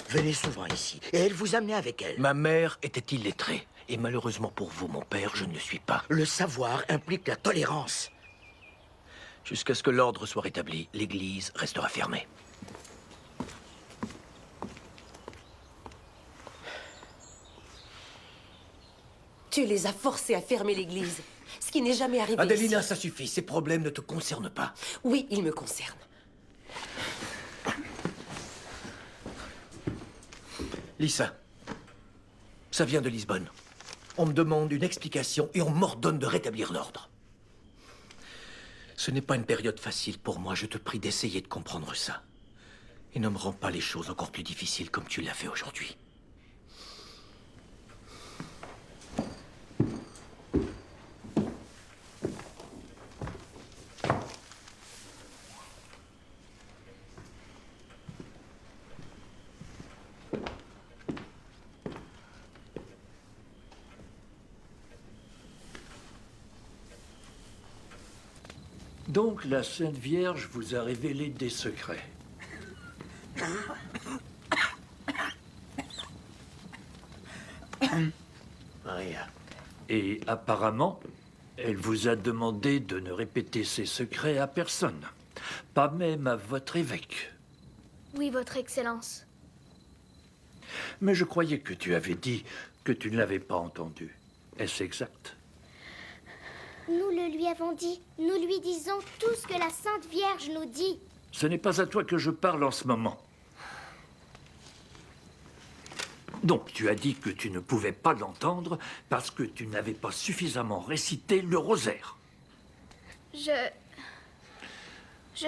venait souvent ici et elle vous amenait avec elle. Ma mère était illettrée. Et malheureusement pour vous, mon père, je ne le suis pas. Le savoir implique la tolérance. Jusqu'à ce que l'ordre soit rétabli, l'église restera fermée. Tu les as forcés à fermer l'église, ce qui n'est jamais arrivé Adelina, ici. ça suffit. Ces problèmes ne te concernent pas. Oui, ils me concernent. Lisa, ça vient de Lisbonne. On me demande une explication et on m'ordonne de rétablir l'ordre. Ce n'est pas une période facile pour moi. Je te prie d'essayer de comprendre ça. Et ne me rends pas les choses encore plus difficiles comme tu l'as fait aujourd'hui. Donc la Sainte Vierge vous a révélé des secrets. Maria. Et apparemment, elle vous a demandé de ne répéter ces secrets à personne. Pas même à votre évêque. Oui, votre Excellence. Mais je croyais que tu avais dit que tu ne l'avais pas entendu. Est-ce exact? Nous le lui avons dit. Nous lui disons tout ce que la Sainte Vierge nous dit. Ce n'est pas à toi que je parle en ce moment. Donc, tu as dit que tu ne pouvais pas l'entendre parce que tu n'avais pas suffisamment récité le rosaire. Je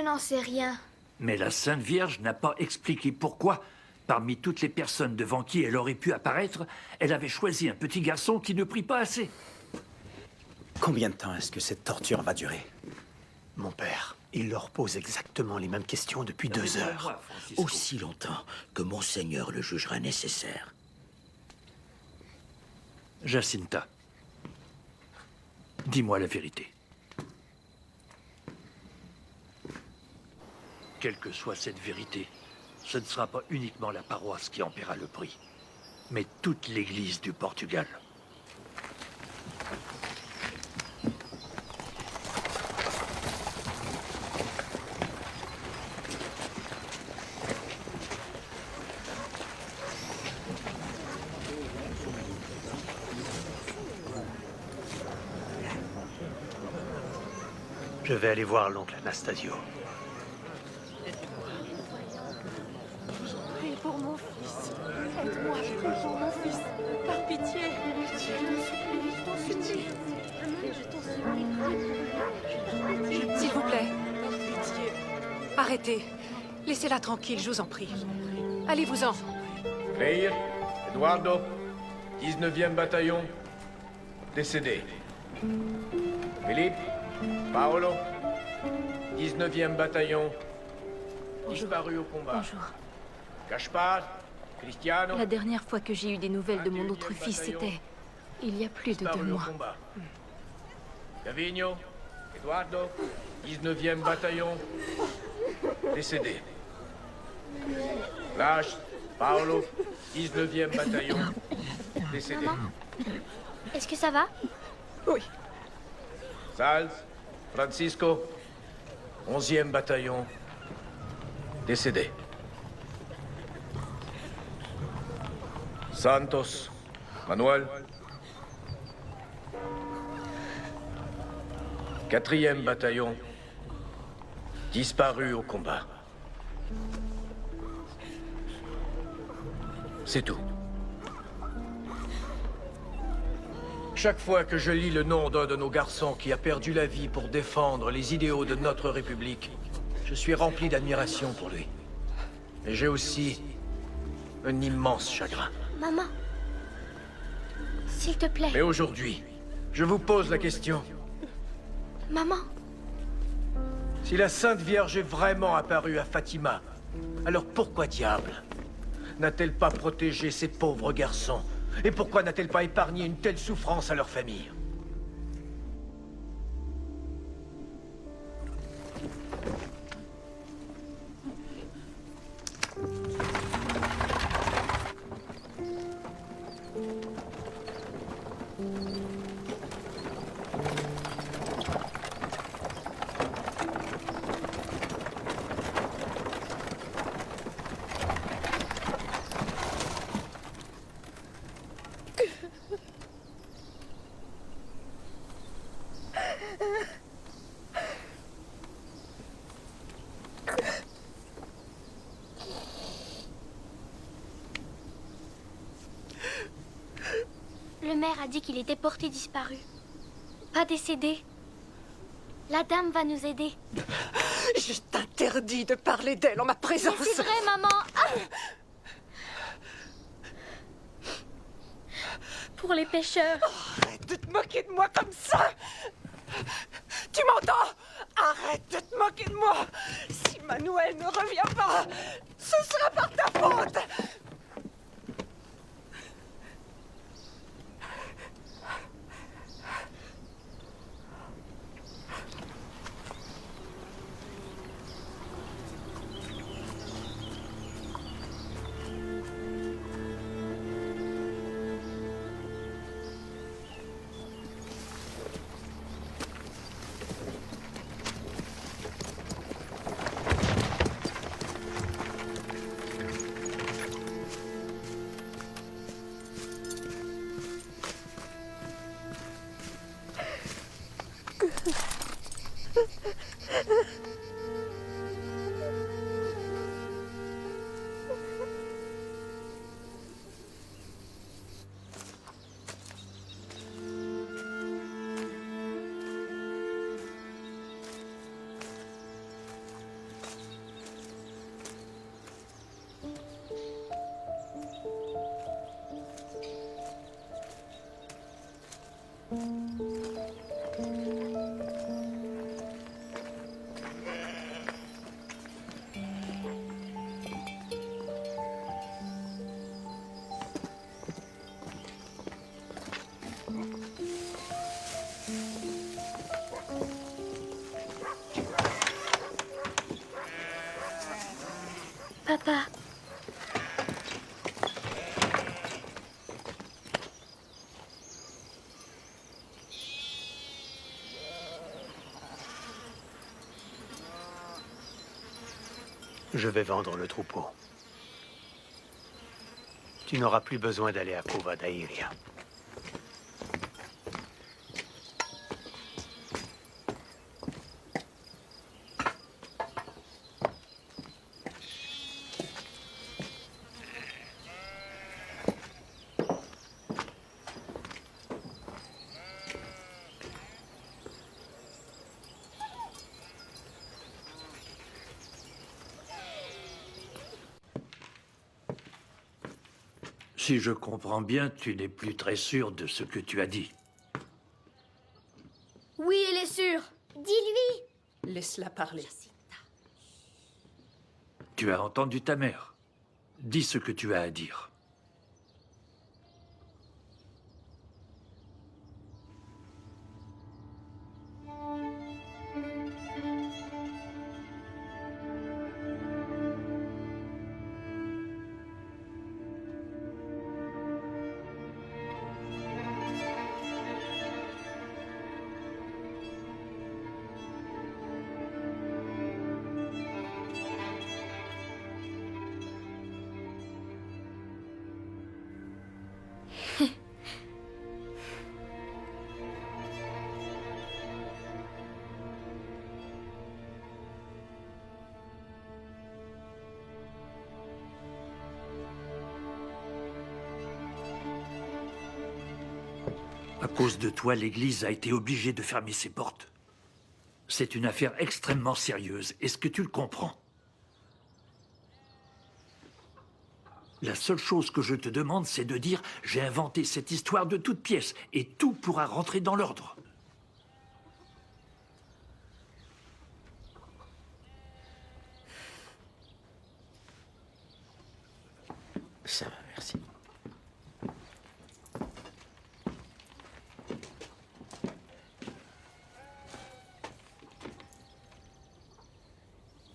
n'en sais rien. Mais la Sainte Vierge n'a pas expliqué pourquoi, parmi toutes les personnes devant qui elle aurait pu apparaître, elle avait choisi un petit garçon qui ne prie pas assez. Combien de temps est-ce que cette torture va durer? Mon père, il leur pose exactement les mêmes questions depuis 2 heures. Aussi longtemps que Monseigneur le jugera nécessaire. Jacinta, Dis-moi la vérité. Quelle que soit cette vérité, ce ne sera pas uniquement la paroisse qui en paiera le prix, mais toute l'Église du Portugal. Je vais aller voir l'oncle Anastasio. Prie pour mon fils. Aide-moi, prie pour mon fils. Par pitié. Pitié, je t'en supplie. Je t'en supplie. S'il vous plaît. Arrêtez. Laissez-la tranquille, je vous en prie. Allez-vous-en. Freire, Eduardo, 19e bataillon, décédé. Philippe, Paolo, 19e bataillon, disparu au combat. Bonjour. Gaspard, Cristiano, La dernière fois que j'ai eu des nouvelles de mon autre fils, c'était il y a plus de 2 disparu au mois. combat. Gavigno, Eduardo, 19e bataillon, décédé. Lâche, Paolo, 19e bataillon, décédé. Maman, est-ce que ça va? Oui. Salz, Francisco, 11e bataillon, décédé. Santos, Manuel, 4e bataillon, disparu au combat. C'est tout. Chaque fois que je lis le nom d'un de nos garçons qui a perdu la vie pour défendre les idéaux de notre République, je suis rempli d'admiration pour lui. Et j'ai aussi un immense chagrin. Maman, s'il te plaît. Mais aujourd'hui, je vous pose la question. Maman, Si la Sainte Vierge est vraiment apparue à Fatima, alors pourquoi diable n'a-t-elle pas protégé ces pauvres garçons? Et pourquoi n'a-t-elle pas épargné une telle souffrance à leur famille? le maire a dit qu'il était porté disparu. Pas décédé. La dame va nous aider. Je t'interdis de parler d'elle en ma présence. Mais c'est vrai, maman. Ah! Pour les pêcheurs. Arrête de te moquer de moi comme ça. Tu m'entends? Arrête de te moquer de moi. Si Manuel ne revient pas, ce sera par ta faute. Papa. Je vais vendre le troupeau. Tu n'auras plus besoin d'aller à Cova d'Aïria. Si je comprends bien, tu n'es plus très sûr de ce que tu as dit. Oui, elle est sûre. Dis-lui. Laisse-la parler. Tu as entendu ta mère. Dis ce que tu as à dire. À cause de toi, l'Église a été obligée de fermer ses portes. C'est une affaire extrêmement sérieuse. Est-ce que tu le comprends? La seule chose que je te demande, c'est de dire « J'ai inventé cette histoire de toutes pièces et tout pourra rentrer dans l'ordre. » Ça va, merci.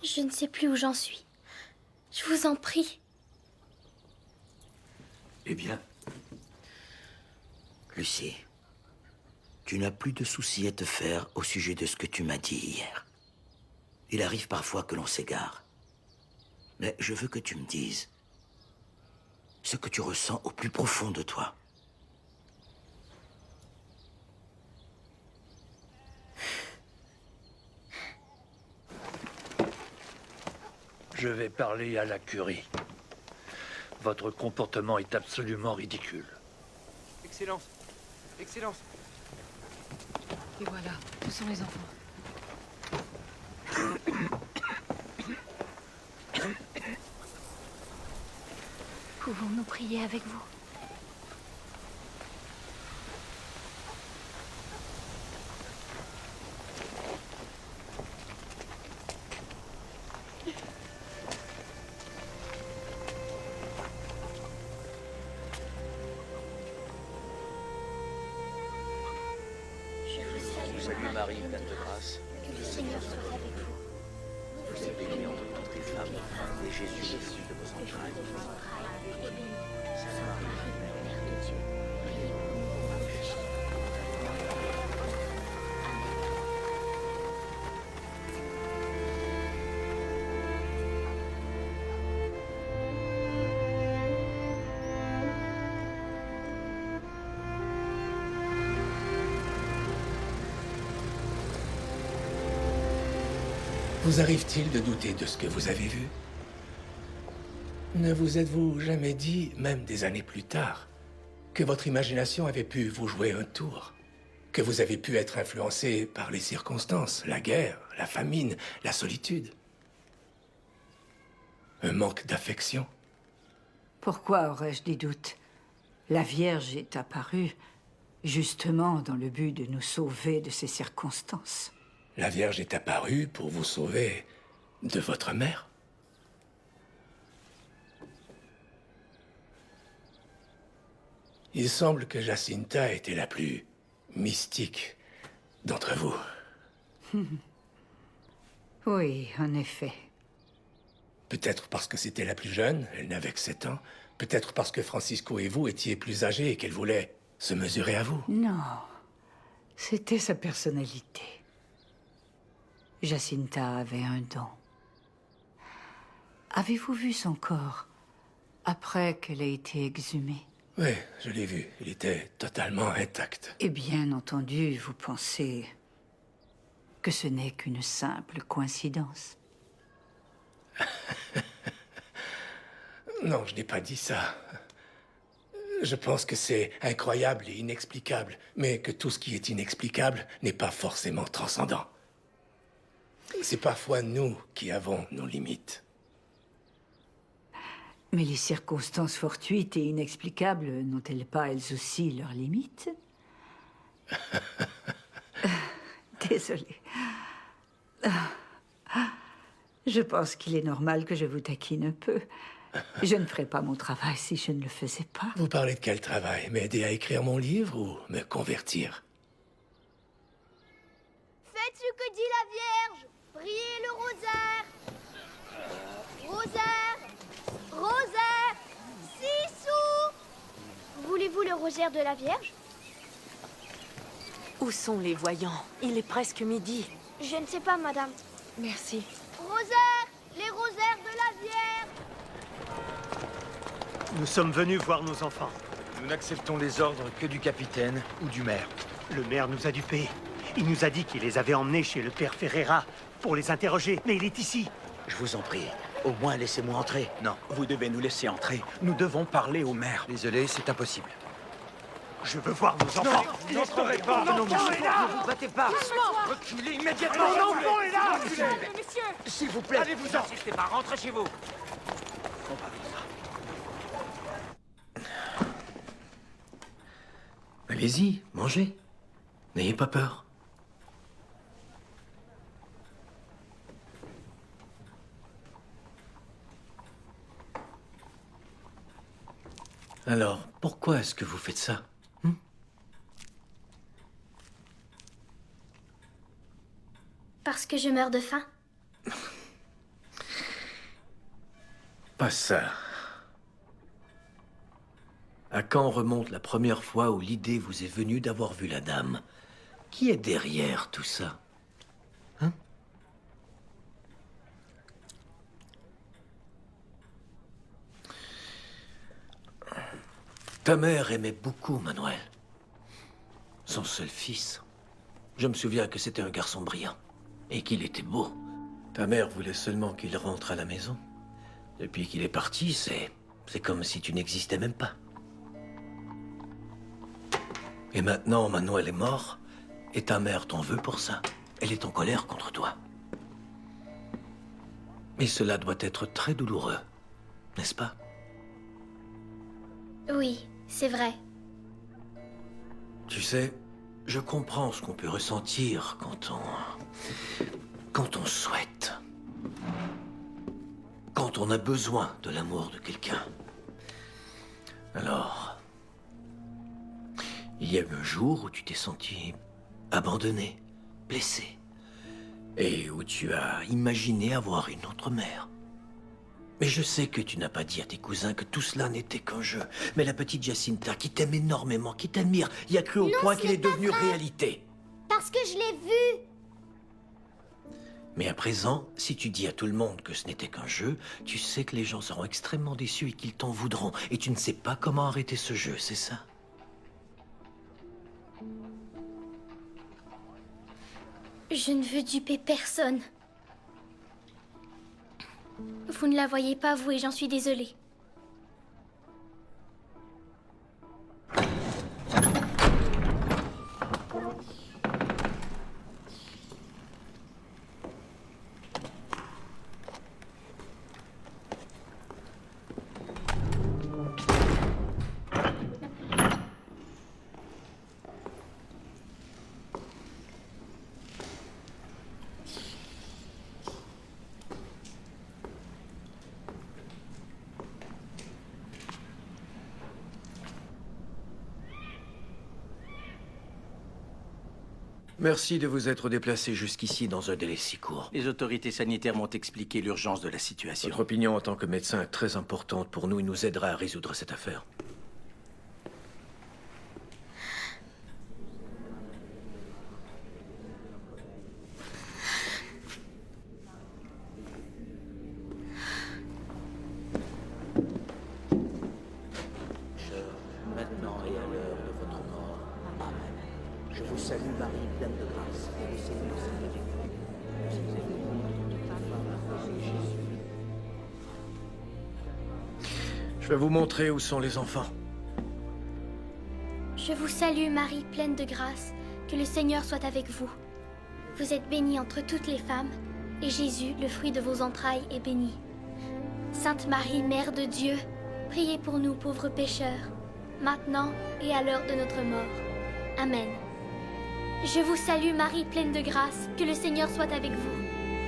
Je ne sais plus où j'en suis. Je vous en prie. Eh bien, Lucie, tu n'as plus de soucis à te faire au sujet de ce que tu m'as dit hier. Il arrive parfois que l'on s'égare. Mais je veux que tu me dises ce que tu ressens au plus profond de toi. je vais parler à la curie. Votre comportement est absolument ridicule. Excellence. Excellence. Et voilà, où sont les enfants? Pouvons-nous prier avec vous? Salut Marie, pleine de grâce. Que le Seigneur soit avec vous. Vous êtes bénie entre toutes les femmes, et Jésus, le fruit de vos entrailles. Sainte Marie, Mère de Dieu, priez pour nous pauvres pécheurs. Vous arrive-t-il de douter de ce que vous avez vu? Ne vous êtes-vous jamais dit, même des années plus tard, que votre imagination avait pu vous jouer un tour? Que vous avez pu être influencé par les circonstances, la guerre, la famine, la solitude? Un manque d'affection? Pourquoi aurais-je des doutes? La Vierge est apparue justement dans le but de nous sauver de ces circonstances. La Vierge est apparue pour vous sauver de votre mère? Il semble que Jacinta était la plus mystique d'entre vous. Oui, en effet. Peut-être parce que c'était la plus jeune, elle n'avait que 7 ans. Peut-être parce que Francisco et vous étiez plus âgés et qu'elle voulait se mesurer à vous. Non, c'était sa personnalité. Jacinta avait un don. Avez-vous vu son corps après qu'elle ait été exhumée? Oui, je l'ai vu. Il était totalement intact. Et bien entendu, vous pensez que ce n'est qu'une simple coïncidence. Non, je n'ai pas dit ça. Je pense que c'est incroyable et inexplicable, mais que tout ce qui est inexplicable n'est pas forcément transcendant. C'est parfois nous qui avons nos limites. Mais les circonstances fortuites et inexplicables n'ont-elles pas elles aussi leurs limites? Désolée. Je pense qu'il est normal que je vous taquine un peu. Je ne ferais pas mon travail si je ne le faisais pas. Vous parlez de quel travail? M'aider à écrire mon livre ou me convertir? Faites ce que dit la Vierge. Priez le rosaire. Rosaire. Rosaire. 6 sous. Voulez-vous le rosaire de la Vierge? Où sont les voyants? Il est presque midi. Je ne sais pas, madame. Merci. Rosaire. Les rosaires de la Vierge. Nous sommes venus voir nos enfants. Nous n'acceptons les ordres que du capitaine ou du maire. Le maire nous a dupés. Il nous a dit qu'il les avait emmenés chez le père Ferreira pour les interroger, mais il est ici. Je vous en prie, au moins laissez-moi entrer. Non, vous devez nous laisser entrer. Nous devons parler au maire. Désolé, c'est impossible. Je veux voir nos enfants. Non, n'entrez pas. Non, Ne vous battez pas. Reculez immédiatement. Mon enfant est là. Messieurs, S'il vous plaît. Allez-vous-en. N'insistez pas, rentrez chez vous. Allez-y, mangez. N'ayez pas peur. Alors, pourquoi est-ce que vous faites ça? Parce que je meurs de faim. Pas ça. À quand remonte la première fois où l'idée vous est venue d'avoir vu la dame? Qui est derrière tout ça? Hein? Ta mère aimait beaucoup Manuel. Son seul fils. Je me souviens que c'était un garçon brillant. Et qu'il était beau. Ta mère voulait seulement qu'il rentre à la maison. Depuis qu'il est parti, c'est comme si tu n'existais même pas. Et maintenant, Manuel est mort, et ta mère t'en veut pour ça. Elle est en colère contre toi. Et cela doit être très douloureux, n'est-ce pas? Oui, c'est vrai. Tu sais, je comprends ce qu'on peut ressentir quand on souhaite. Quand on a besoin de l'amour de quelqu'un. Alors, il y a eu un jour où tu t'es senti abandonné, blessé, et où tu as imaginé avoir une autre mère. Mais je sais que tu n'as pas dit à tes cousins que tout cela n'était qu'un jeu. Mais la petite Jacinta, qui t'aime énormément, qui t'admire, y a cru au point qu'il est devenu réalité. Parce que je l'ai vu. Mais à présent, si tu dis à tout le monde que ce n'était qu'un jeu, tu sais que les gens seront extrêmement déçus et qu'ils t'en voudront. Et tu ne sais pas comment arrêter ce jeu, c'est ça? Je ne veux duper personne. Vous ne la voyez pas, vous, et j'en suis désolée. Merci de vous être déplacé jusqu'ici dans un délai si court. Les autorités sanitaires m'ont expliqué l'urgence de la situation. Votre opinion en tant que médecin est très importante pour nous et nous aidera à résoudre cette affaire. Maintenant et à l'heure de votre mort. Amen. Je vous salue, Marie, pleine de grâce. Et le Seigneur est avec vous. Vous êtes bénie entre toutes les femmes, et Jésus. Je vais vous montrer où sont les enfants. Je vous salue, Marie, pleine de grâce. Que le Seigneur soit avec vous. Vous êtes bénie entre toutes les femmes, et Jésus, le fruit de vos entrailles, est béni. Sainte Marie, Mère de Dieu, priez pour nous pauvres pécheurs, maintenant et à l'heure de notre mort. Amen. Je vous salue, Marie, pleine de grâce. Que le Seigneur soit avec vous.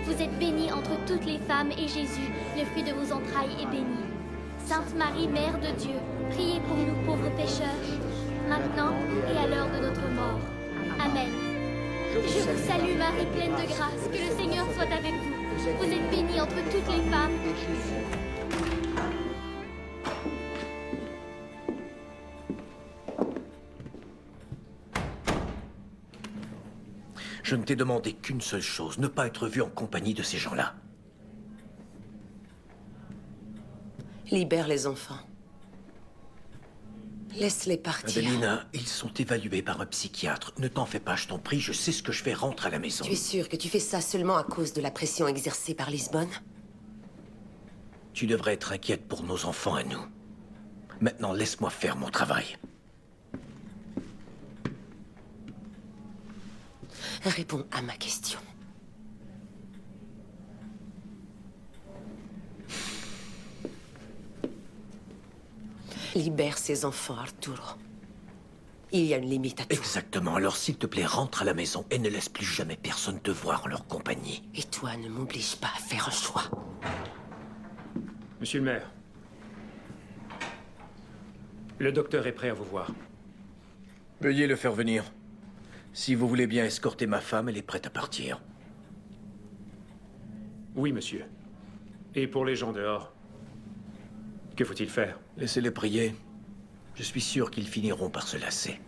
Vous êtes bénie entre toutes les femmes, et Jésus, le fruit de vos entrailles, est béni. Sainte Marie, Mère de Dieu, priez pour nous pauvres pécheurs, maintenant et à l'heure de notre mort. Amen. Je vous salue, Marie, pleine de grâce. Que le Seigneur soit avec vous. Vous êtes bénie entre toutes les femmes. Je ne t'ai demandé qu'une seule chose, ne pas être vu en compagnie de ces gens-là. Libère les enfants. Laisse-les partir. Adelina, ils sont évalués par un psychiatre. Ne t'en fais pas, je t'en prie, je sais ce que je fais, rentre à la maison. Tu es sûr que tu fais ça seulement à cause de la pression exercée par Lisbonne? Tu devrais être inquiète pour nos enfants à nous. Maintenant, laisse-moi faire mon travail. Réponds à ma question. Libère ces enfants, Arturo. Il y a une limite à tout. Exactement. Alors, s'il te plaît, rentre à la maison et ne laisse plus jamais personne te voir en leur compagnie. Et toi, ne m'oblige pas à faire un choix. Monsieur le maire. Le docteur est prêt à vous voir. Veuillez le faire venir. Si vous voulez bien escorter ma femme, elle est prête à partir. Oui, monsieur. Et pour les gens dehors, que faut-il faire? Laissez-les prier. Je suis sûr qu'ils finiront par se lasser.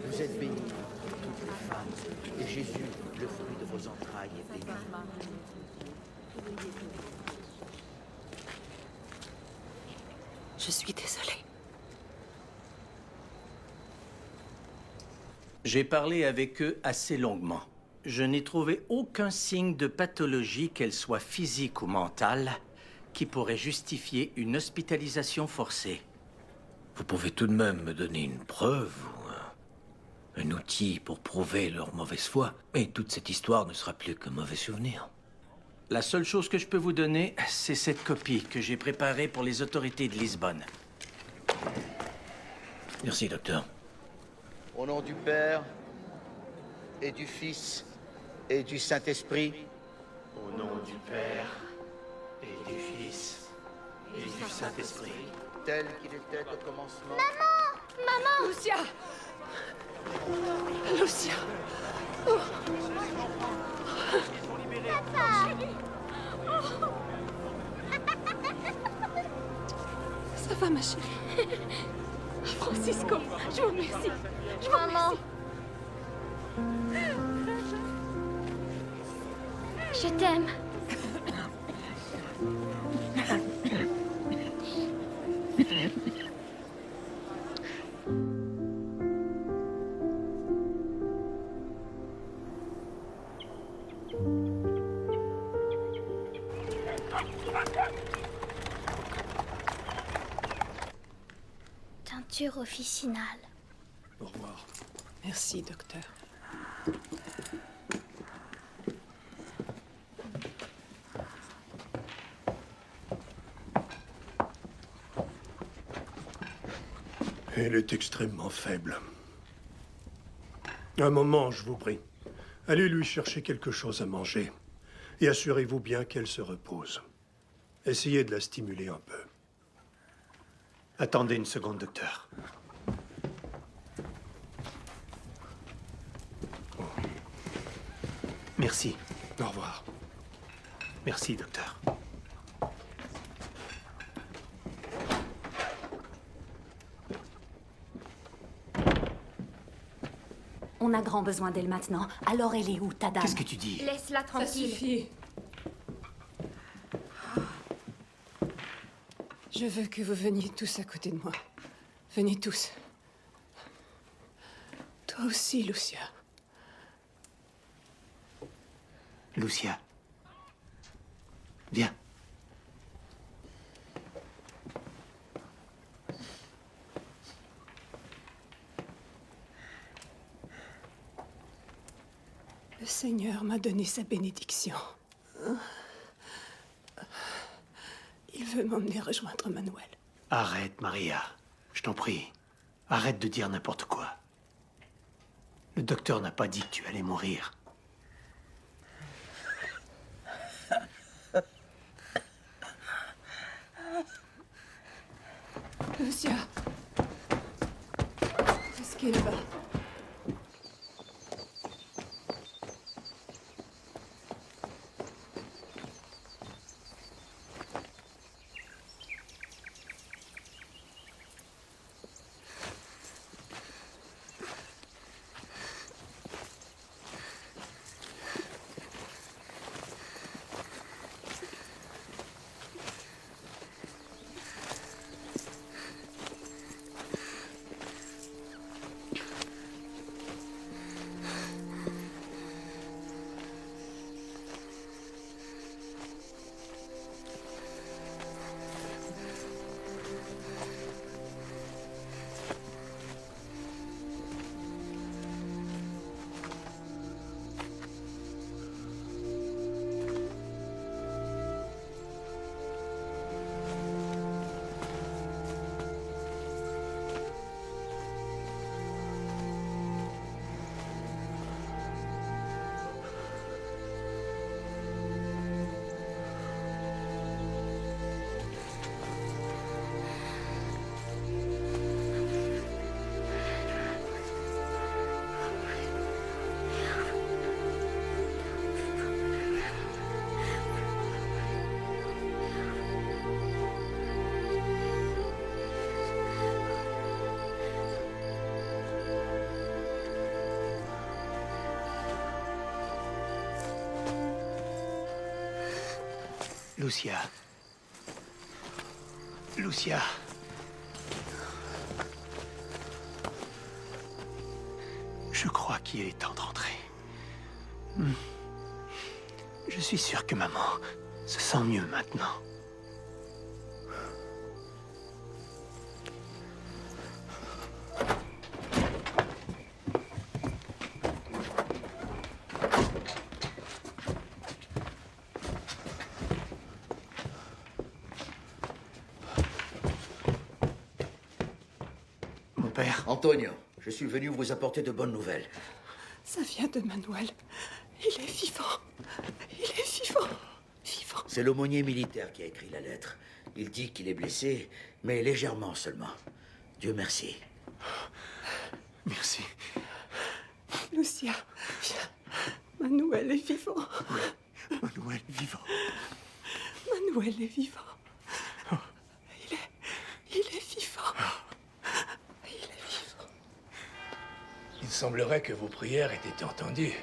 Vous êtes bénie entre toutes les femmes, et Jésus, le fruit de vos entrailles, est béni. Je suis désolée. J'ai parlé avec eux assez longuement. Je n'ai trouvé aucun signe de pathologie, qu'elle soit physique ou mentale, qui pourrait justifier une hospitalisation forcée. Vous pouvez tout de même me donner une preuve ou un outil pour prouver leur mauvaise foi. Et toute cette histoire ne sera plus qu'un mauvais souvenir. La seule chose que je peux vous donner, c'est cette copie que j'ai préparée pour les autorités de Lisbonne. Merci, docteur. Au nom du Père, et du Fils, et du Saint-Esprit. Au nom du Père, et du Fils, et du Saint-Esprit. Tel qu'il était au commencement. Maman! Maman! Lucia! Lucia! Oh. Papa! Ça va, ma chérie? Francisco, je vous remercie. Je vous remercie. Je t'aime. Teinture officinale. Au revoir. Merci, docteur. Elle est extrêmement faible. Un moment, je vous prie. Allez lui chercher quelque chose à manger. Et assurez-vous bien qu'elle se repose. Essayez de la stimuler un peu. Attendez une seconde, docteur. Merci. Au revoir. Merci, docteur. On a grand besoin d'elle maintenant. Alors elle est où, ta dame? Qu'est-ce que tu dis? Laisse-la Ça tranquille. suffit. Je veux que vous veniez tous à côté de moi. Venez tous. Toi aussi, Lucia. Lucia. Viens. Le Seigneur m'a donné sa bénédiction. Il veut m'emmener rejoindre Manuel. Arrête, Maria. Je t'en prie. Arrête de dire n'importe quoi. Le docteur n'a pas dit que tu allais mourir. Lucia. Est-ce qu'il va? Lucia. Lucia. Je crois qu'il est temps de rentrer. Je suis sûr que maman se sent mieux maintenant. Antonio, je suis venu vous apporter de bonnes nouvelles. Ça vient de Manuel. Il est vivant. Il est vivant. Vivant. C'est l'aumônier militaire qui a écrit la lettre. Il dit qu'il est blessé, mais légèrement seulement. Dieu merci. Merci. Lucia, viens. Manuel est vivant. Manuel est vivant. Manuel est vivant. Il est vivant. Il semblerait que vos prières aient été entendues.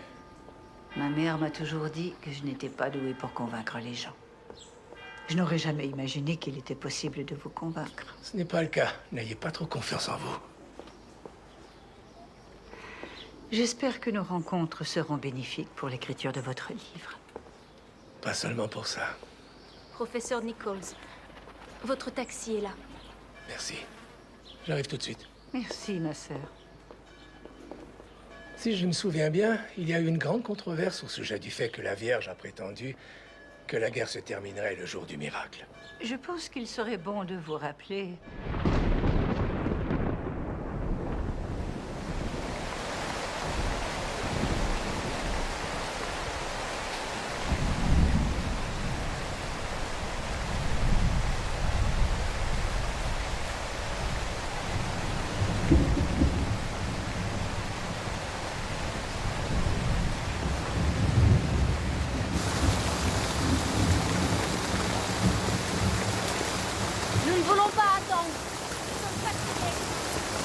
Ma mère m'a toujours dit que je n'étais pas douée pour convaincre les gens. Je n'aurais jamais imaginé qu'il était possible de vous convaincre. Ce n'est pas le cas. N'ayez pas trop confiance en vous. J'espère que nos rencontres seront bénéfiques pour l'écriture de votre livre. Pas seulement pour ça. Professeur Nichols, votre taxi est là. Merci. J'arrive tout de suite. Merci, ma sœur. Si je me souviens bien, il y a eu une grande controverse au sujet du fait que la Vierge a prétendu que la guerre se terminerait le jour du miracle. Je pense qu'il serait bon de vous rappeler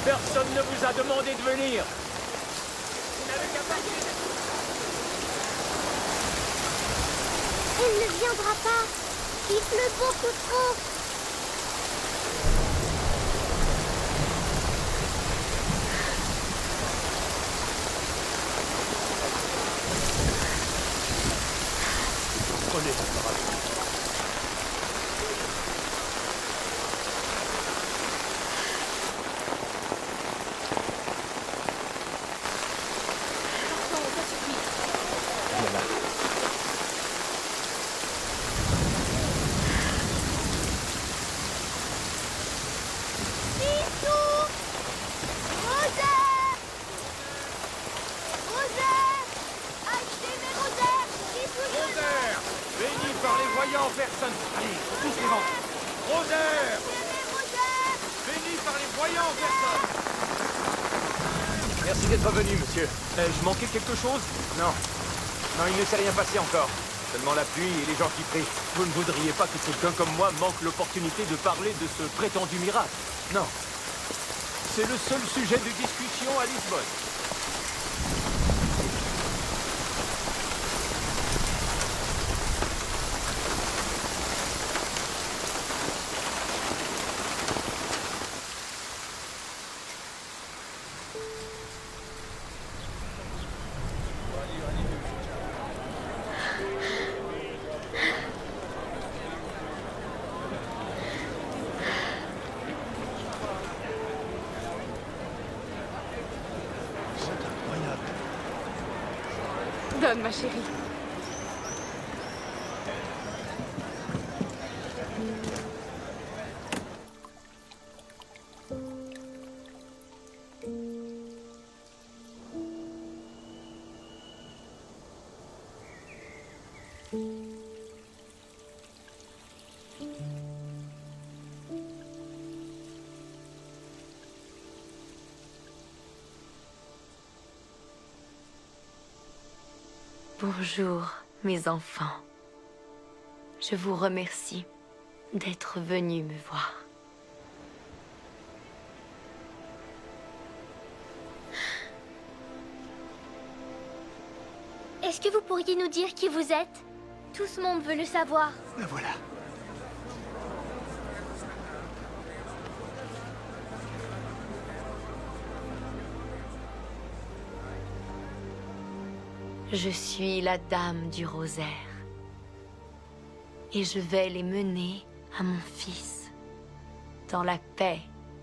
Personne ne vous a demandé de venir. Elle ne viendra pas. Il pleut beaucoup trop. Prenez cette parole. Merci d'être venu, monsieur. Je manquais quelque chose? Non. Non, il ne s'est rien passé encore. Seulement la pluie et les gens qui prient. Vous ne voudriez pas que quelqu'un comme moi manque l'opportunité de parler de ce prétendu miracle? Non. C'est le seul sujet de discussion à Lisbonne. Donne, ma chérie. Bonjour, mes enfants. Je vous remercie d'être venus me voir. Est-ce que vous pourriez nous dire qui vous êtes? Tout ce monde veut le savoir. La voilà. Je suis la dame du rosaire. Et je vais les mener à mon fils, dans la paix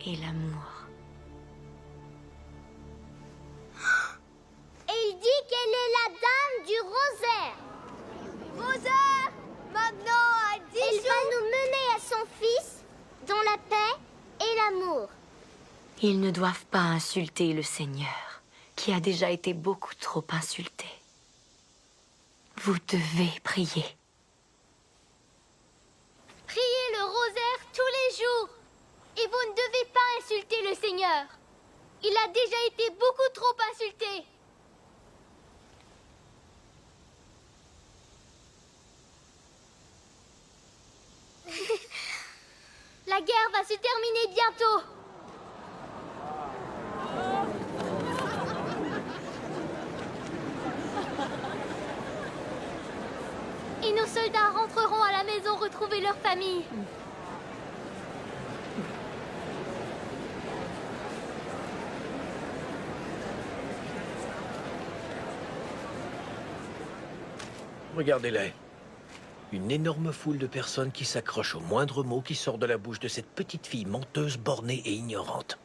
et l'amour. Et il dit qu'elle est la dame du rosaire. Rosaire, maintenant à 10 jours. Elle va nous mener à son fils, dans la paix et l'amour. Ils ne doivent pas insulter le Seigneur, qui a déjà été beaucoup trop insulté. Vous devez prier. Priez le rosaire tous les jours. Et vous ne devez pas insulter le Seigneur. Il a déjà été beaucoup trop insulté. La guerre va se terminer bientôt. Et nos soldats rentreront à la maison retrouver leur famille. Regardez-les. Une énorme foule de personnes qui s'accrochent au moindre mot qui sort de la bouche de cette petite fille menteuse, bornée et ignorante.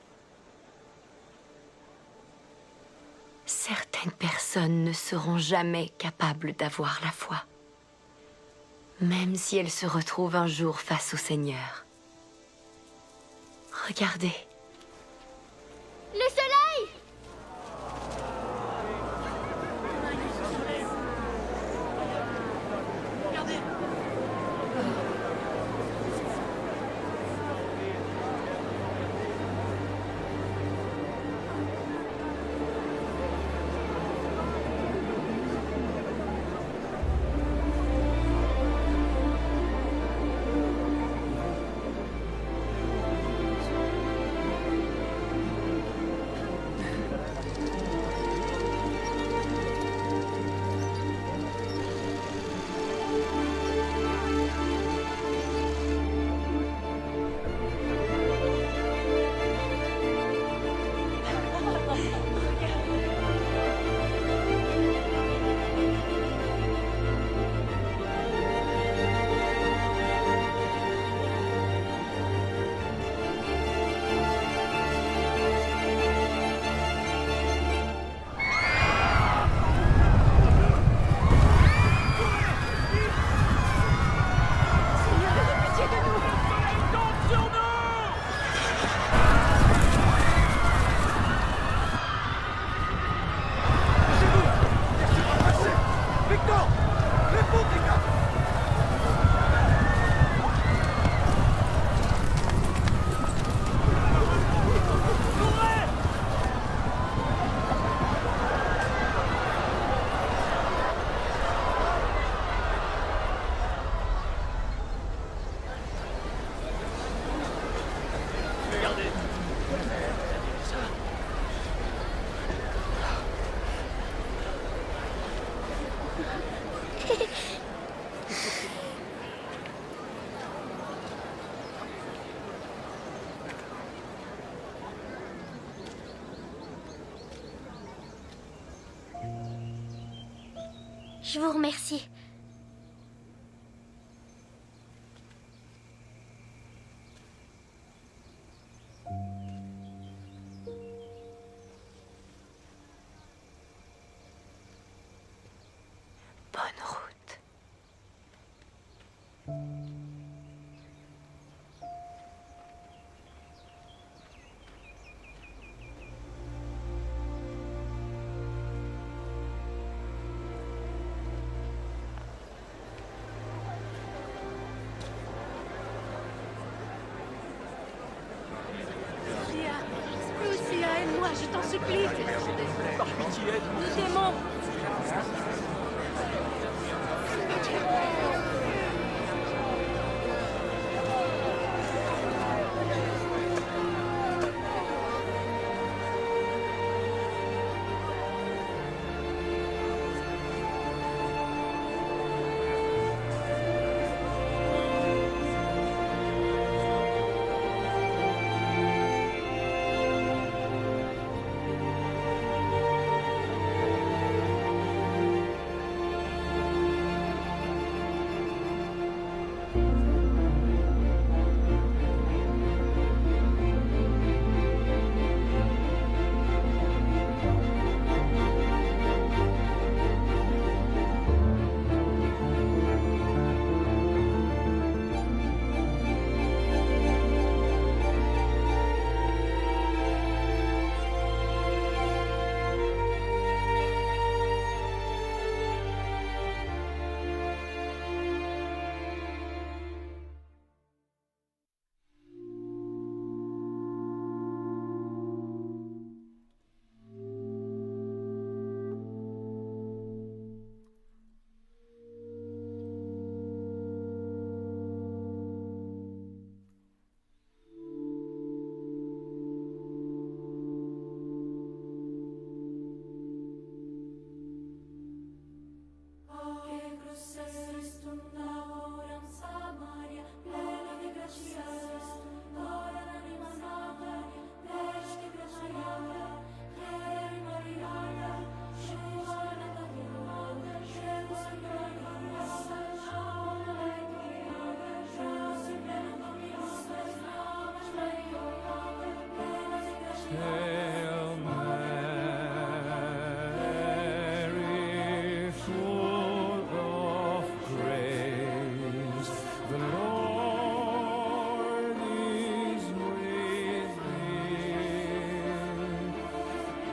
Certaines personnes ne seront jamais capables d'avoir la foi. Même si elles se retrouvent un jour face au Seigneur. Regardez. Le soleil! Je vous remercie. Bonne route. Lucia, aide-moi, je t'en supplie. Par pitié, aide-moi. Le démon. Hail Mary, full of grace, the Lord is with thee. Je vous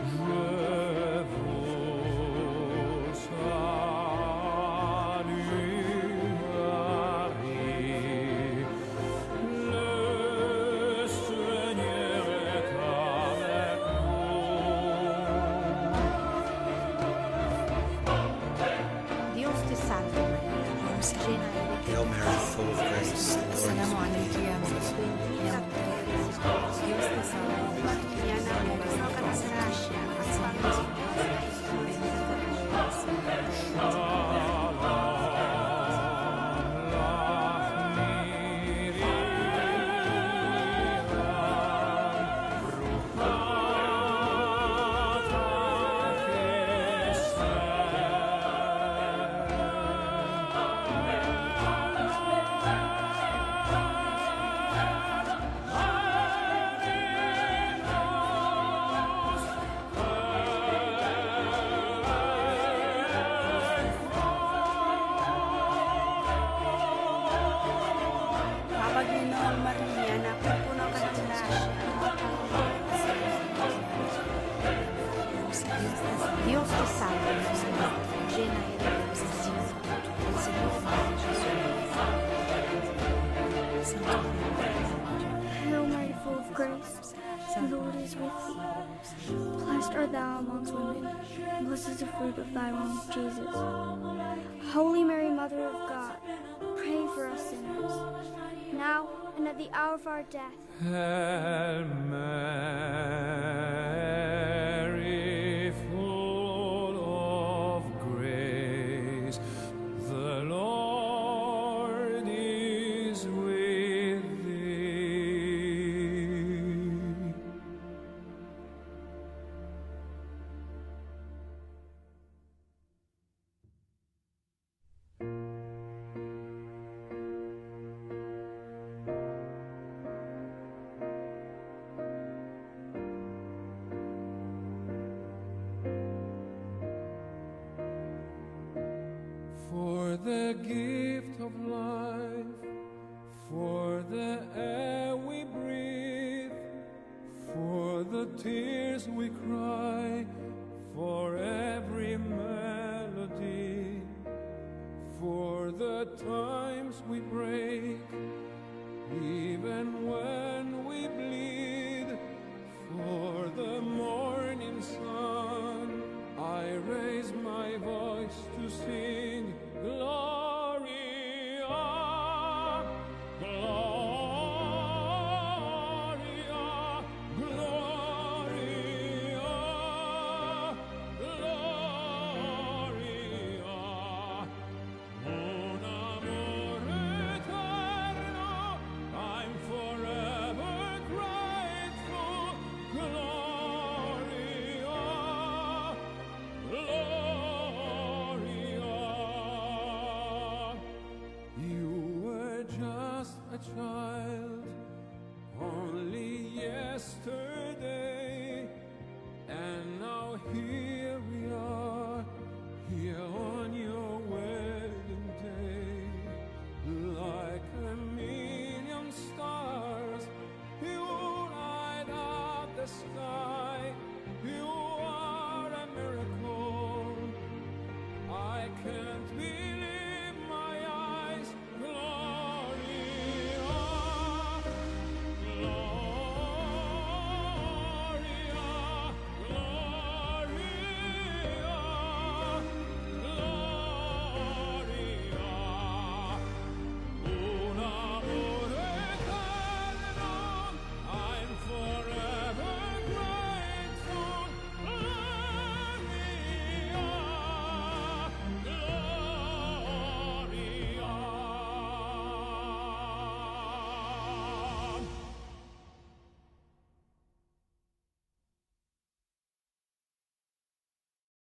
salue, Marie. Le Seigneur est avec Dios te salve María, llena eres de Hail Mary, full of grace, the Lord is Salamu with alaikum thee. ya María, Dios te salve, llena eres de gracia, el Señor es contigo, bendita tú eres entre Panginoon Maria, napupuno ka ng grasya, Dios te salve, María, llena eres de gracia, el Señor es contigo. Hail Mary, full of grace, the Lord is with thee. Blessed art thou amongst women, and blessed is the fruit of thy womb, Jesus. Holy Mary, Mother of God, pray for us sinners, now and at the hour of our death. Hail Mary, full of grace, the Lord is with thee. the gift of life, for the air we breathe, for the tears we cry, for every melody, for the times we break, even when